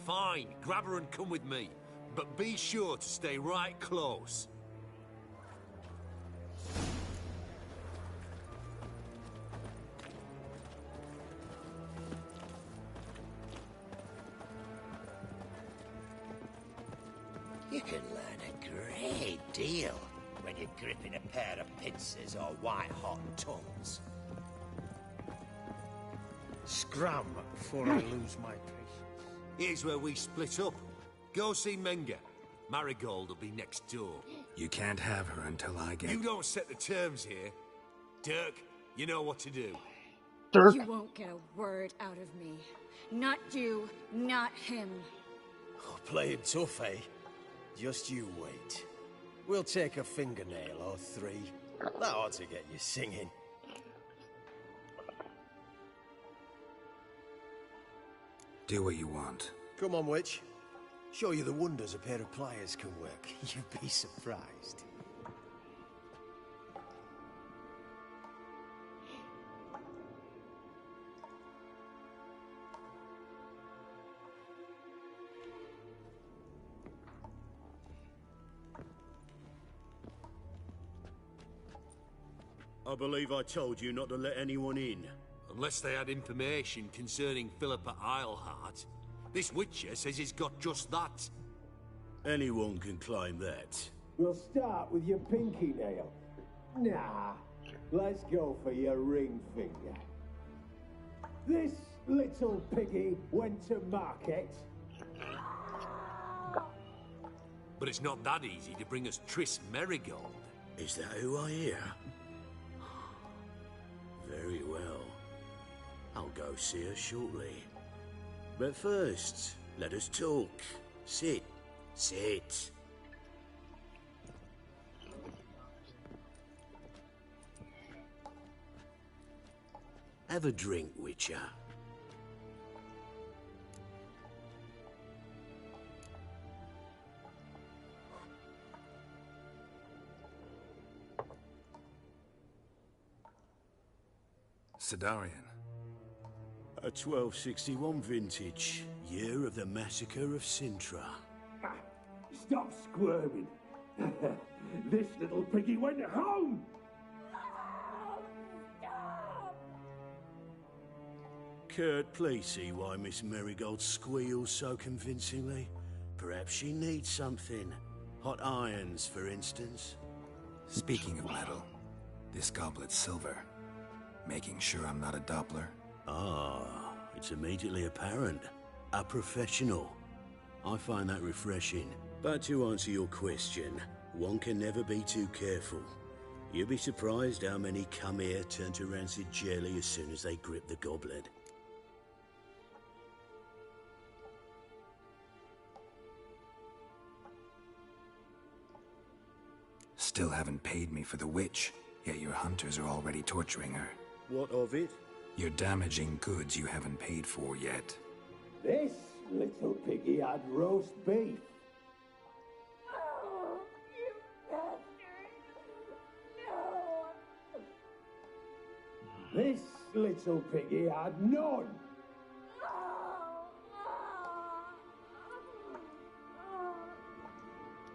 Fine, grab her and come with me. But be sure to stay right close. You can learn a great deal when you're gripping a pair of pincers or white-hot tongues. Scram before I lose my patience. Here's where we split up. Go see Menga. Marigold will be next door. You can't have her until I get... You don't set the terms here. Dirk, you know what to do. Dirk. You won't get a word out of me. Not you, not him. Oh, playing tough, eh? Just you wait. We'll take a fingernail or three. That ought to get you singing. Do what you want. Come on, witch. Show you the wonders a pair of pliers can work. You'd be surprised. I believe I told you not to let anyone in. Unless they had information concerning Philippa Eilhart. This Witcher says he's got just that. Anyone can claim that. We'll start with your pinky nail. Nah, let's go for your ring finger. This little piggy went to market. But it's not that easy to bring us Triss Merigold. Is that who I hear? Very well. I'll go see her shortly. But first, let us talk. Sit. Sit. Have a drink, Witcher. Sidarian. A 1261 vintage, year of the massacre of Sintra. Stop squirming. This little piggy went home. Kurt, please see why Miss Merigold squeals so convincingly. Perhaps she needs something. Hot irons, for instance. Speaking of metal, this goblet's silver. Making sure I'm not a Doppler. Ah, it's immediately apparent. A professional. I find that refreshing. But to answer your question, one can never be too careful. You'll be surprised how many come here turn to rancid jelly as soon as they grip the goblet. Still haven't paid me for the witch, yet your hunters are already torturing her. What of it? You're damaging goods you haven't paid for yet. This little piggy had roast beef. This little piggy had none.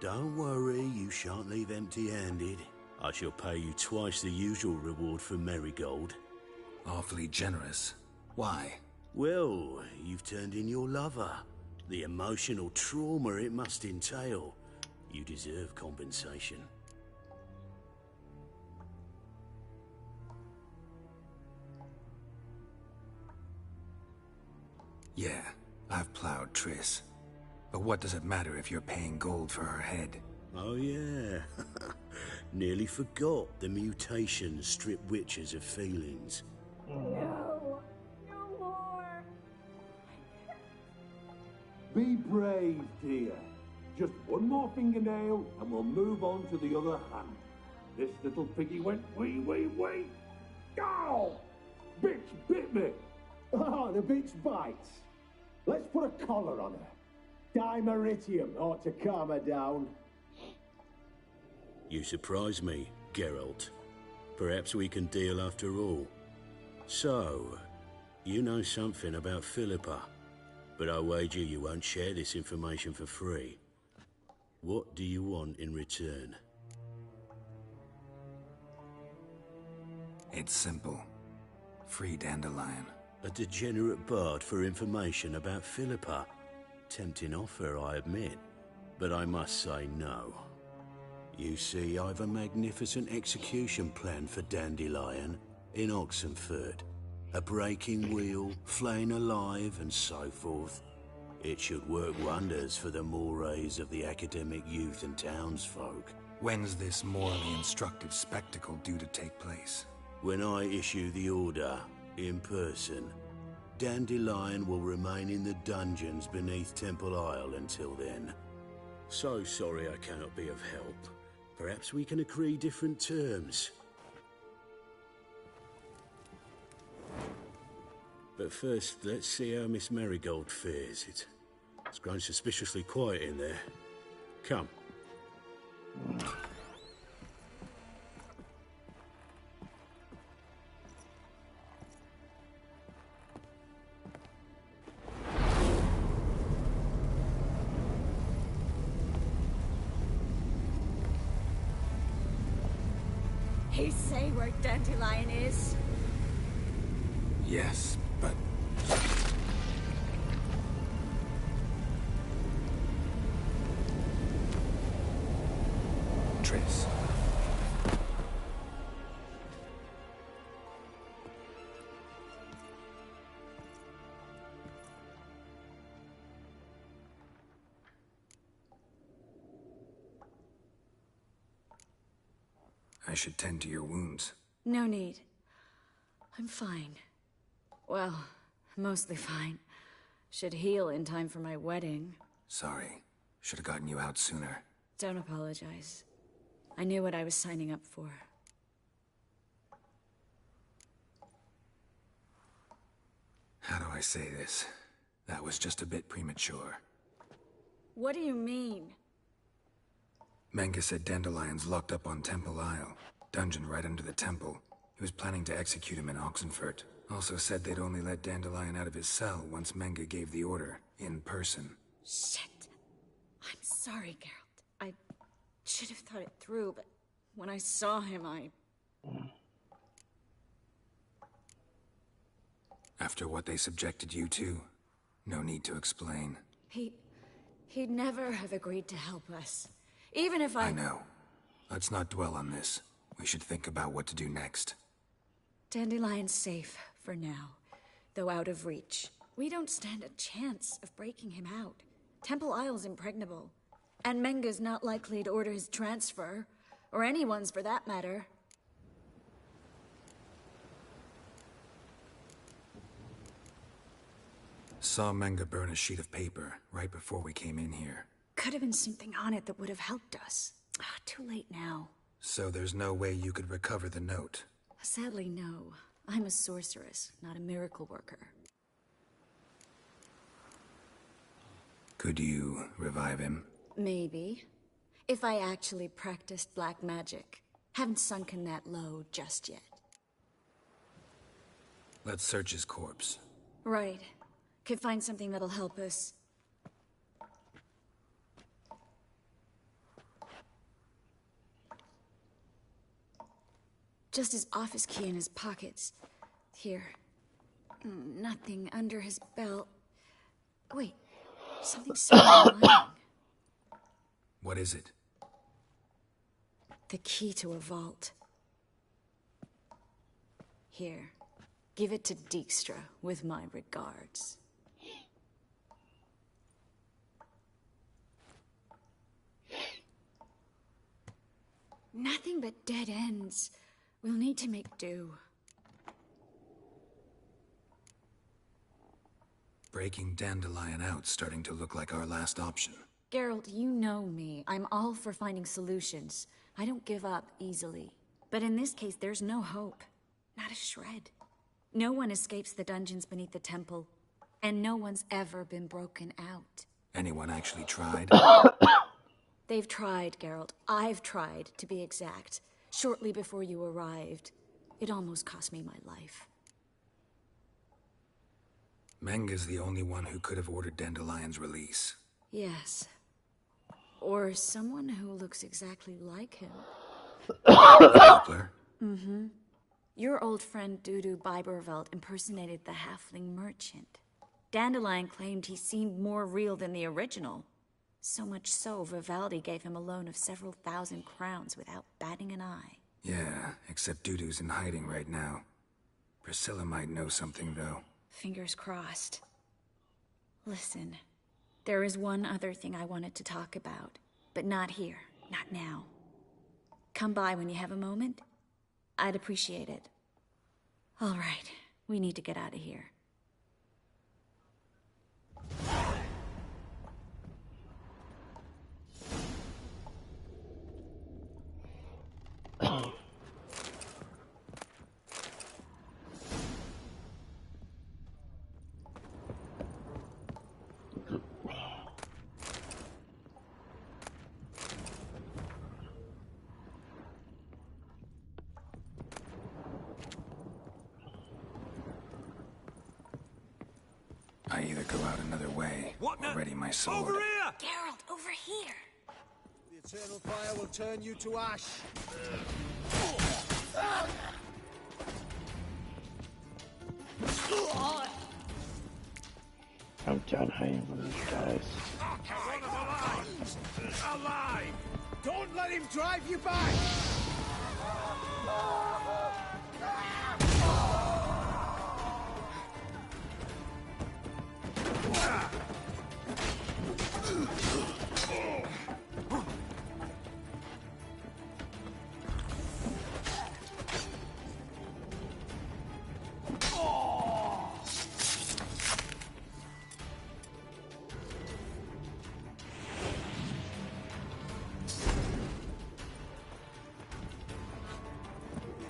Don't worry, you shan't leave empty-handed. I shall pay you twice the usual reward for Merigold. Awfully generous. Why? Well, you've turned in your lover. The emotional trauma it must entail. You deserve compensation. Yeah, I've plowed Triss. But what does it matter if you're paying gold for her head? Oh yeah. Nearly forgot the mutations strip witches of feelings. No, no more. Be brave, dear. Just one more fingernail and we'll move on to the other hand. This little piggy went wee. Ow! Bitch bit me. Oh, the bitch bites. Let's put a collar on her. Dimeritium ought to calm her down. You surprise me, Geralt. Perhaps we can deal after all. So, you know something about Philippa, but I wager you won't share this information for free. What do you want in return? It's simple. Free Dandelion. A degenerate bard for information about Philippa. Tempting offer, I admit, but I must say no. You see, I've a magnificent execution plan for Dandelion in Oxenford. A breaking wheel, flaying alive, and so forth. It should work wonders for the mores of the academic youth and townsfolk. When's this morally instructive spectacle due to take place? When I issue the order, in person. Dandelion will remain in the dungeons beneath Temple Isle until then. So sorry I cannot be of help. Perhaps we can agree different terms. But first, let's see how Miss Marigold fares. It's grown suspiciously quiet in there. Come. He say where Dandelion is? Yes, but... Triss. I should tend to your wounds. No need. I'm fine. Well, mostly fine. Should heal in time for my wedding. Sorry. Should have gotten you out sooner. Don't apologize. I knew what I was signing up for. How do I say this? That was just a bit premature. What do you mean? Menge said Dandelion's locked up on Temple Isle. Dungeon right under the temple. He was planning to execute him in Oxenfurt. Also said they'd only let Dandelion out of his cell once Menge gave the order, in person. Shit. I'm sorry, Geralt. I should have thought it through, but when I saw him, After what they subjected you to, no need to explain. He'd never have agreed to help us. Even if I know. Let's not dwell on this. We should think about what to do next. Dandelion's safe, for now. Though out of reach. We don't stand a chance of breaking him out. Temple Isle's impregnable. And Menge's not likely to order his transfer. Or anyone's, for that matter. Saw Menge burn a sheet of paper right before we came in here. Could have been something on it that would have helped us. Too late now. So there's no way you could recover the note? Sadly, no. I'm a sorceress, not a miracle worker. Could you revive him? Maybe. If I actually practiced black magic. Haven't sunken that low just yet. Let's search his corpse. Right. Could find something that'll help us. Just his office key in his pockets. Here. Nothing under his belt. Wait. Something so lying. What is it? The key to a vault. Here. Give it to Dijkstra with my regards. Nothing but dead ends. We'll need to make do. Breaking Dandelion out's starting to look like our last option. Geralt, you know me. I'm all for finding solutions. I don't give up easily. But in this case, there's no hope. Not a shred. No one escapes the dungeons beneath the temple. And no one's ever been broken out. Anyone actually tried? They've tried, Geralt. I've tried, to be exact. Shortly before you arrived. It almost cost me my life. Menge's the only one who could have ordered Dandelion's release. Yes. Or someone who looks exactly like him. Doppler? Mm-hmm. Your old friend Dudu Biberveld impersonated the halfling merchant. Dandelion claimed he seemed more real than the original. So much so, Vivaldi gave him a loan of several thousand crowns without batting an eye. Yeah, except Dudu's in hiding right now. Priscilla might know something, though. Fingers crossed. Listen, there is one other thing I wanted to talk about, but not here, not now. Come by when you have a moment. I'd appreciate it. All right, We need to get out of here. I either go out another way or ready my sword. Over here! Geralt, over here! The eternal fire will turn you to ash. I'm done hanging with these guys. One of alive! Alive! Don't let him drive you back!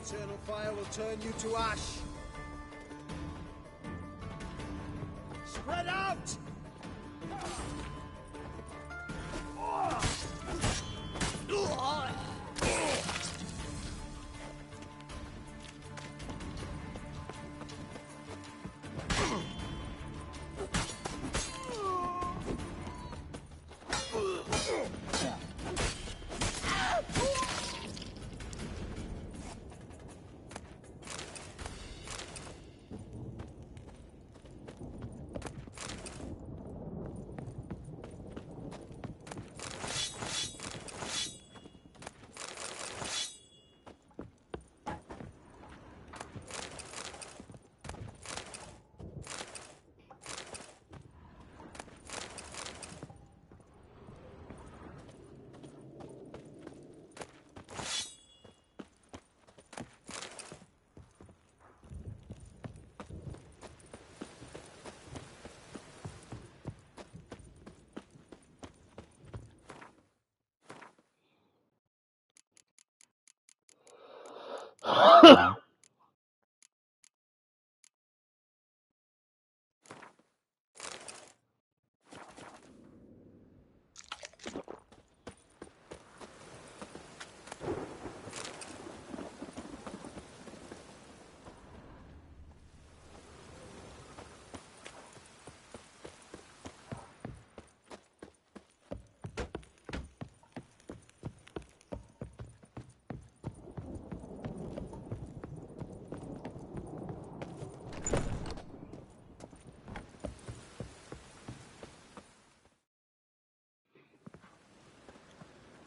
The eternal fire will turn you to ash. Spread out!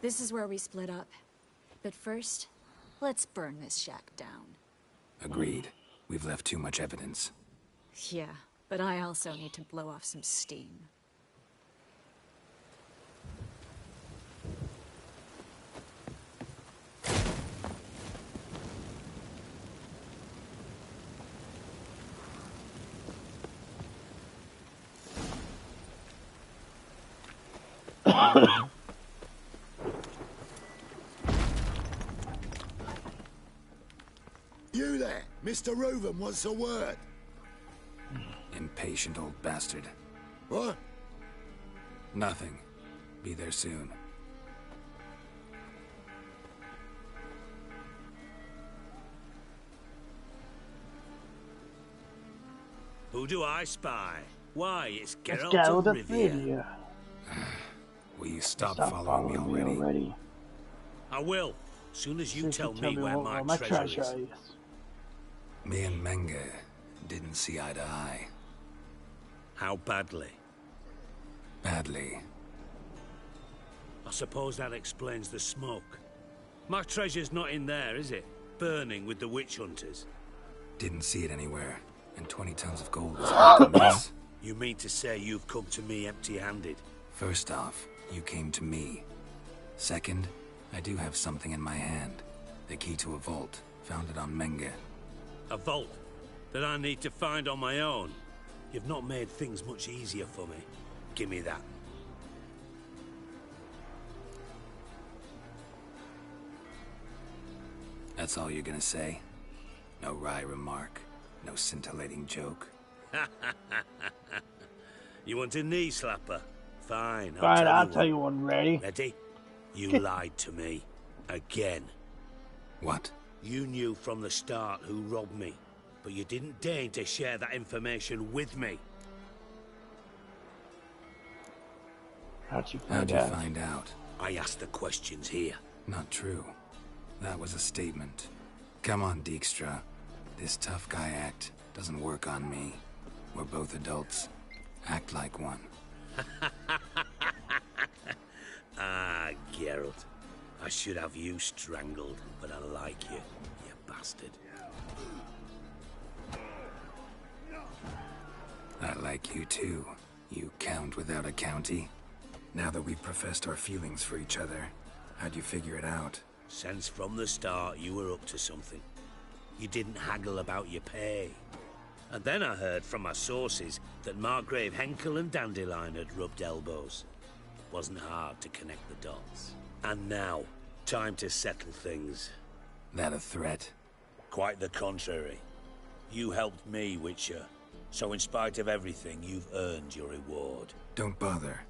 This is where we split up. But first, let's burn this shack down. Agreed. We've left too much evidence. Yeah, but I also need to blow off some steam. You there, Mr. Reuven wants a word. Impatient old bastard. What? Nothing. Be there soon. Who do I spy? Why, it's Geralt Geralt of of Rivia. Rivia. Will you stop following me already? I will, soon as you tell me where my treasure is. Me and Menge didn't see eye to eye. How badly? Badly. I suppose that explains the smoke. My treasure's not in there, is it? Burning with the witch hunters. Didn't see it anywhere. And 20 tons of gold was hard to miss. You mean to say you've come to me empty-handed? First off, you came to me. Second, I do have something in my hand. The key to a vault. Found it on Menge. A vault? that I need to find on my own. You've not made things much easier for me. Give me that. That's all you're gonna say? No wry remark? No scintillating joke? You want a knee slapper? Fine, I'll tell you one. Ready? Ready? You lied to me. Again. What? You knew from the start who robbed me, but you didn't deign to share that information with me. How'd you find out? I asked the questions here. Not true. That was a statement. Come on, Dijkstra. This tough guy act doesn't work on me. We're both adults. Act like one. Ah, Geralt. I should have you strangled, but I like you, you bastard. I like you too, you count without a county. Now that we've professed our feelings for each other, how'd you figure it out? Since from the start you were up to something. You didn't haggle about your pay. And then I heard from my sources that Margrave Henkel and Dandelion had rubbed elbows. Wasn't hard to connect the dots. And now, time to settle things. That a threat? Quite the contrary. You helped me, Witcher. So in spite of everything, you've earned your reward. Don't bother.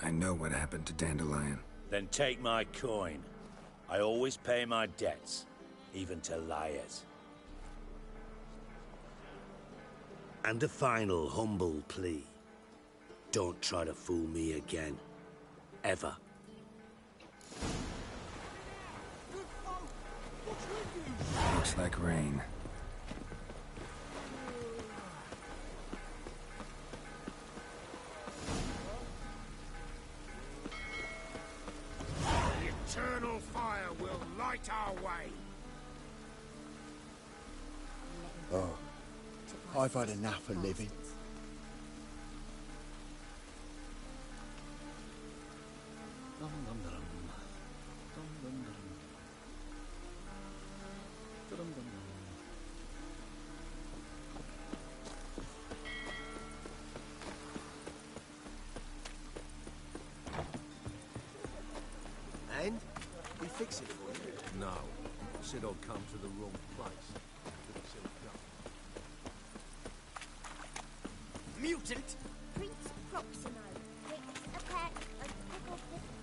I know what happened to Dandelion. Then take my coin. I always pay my debts, even to liars. And a final humble plea. Don't try to fool me again. Ever. Looks like rain. The eternal fire will light our way. Oh, I've had enough of living. And? We fix it for you? No. Said I'd come to the wrong place. Mutant! Prince Proximo. It's a pack of pickled pickles.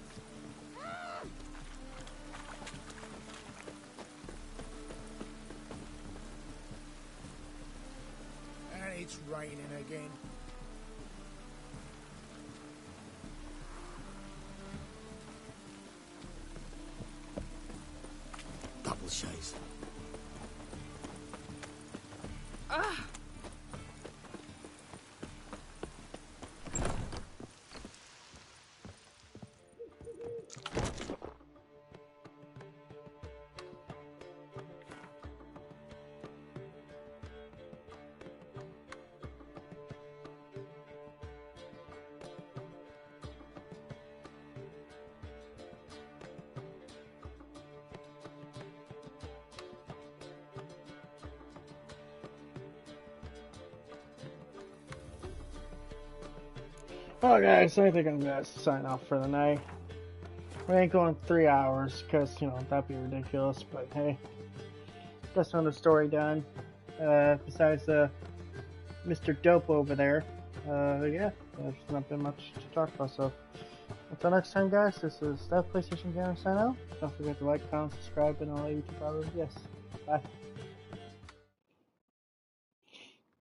And it's raining again. Double chase. Ah! Alright guys, I think I'm gonna sign off for the night. We ain't going 3 hours, because, you know, that'd be ridiculous, but hey. That's another story done. Besides Mr. Dope over there. Yeah, there's not been much to talk about, so. Until next time guys, this is Dev PlayStation Gamer sign out. Don't forget to like, comment, subscribe, and all that YouTube. Yes. Bye.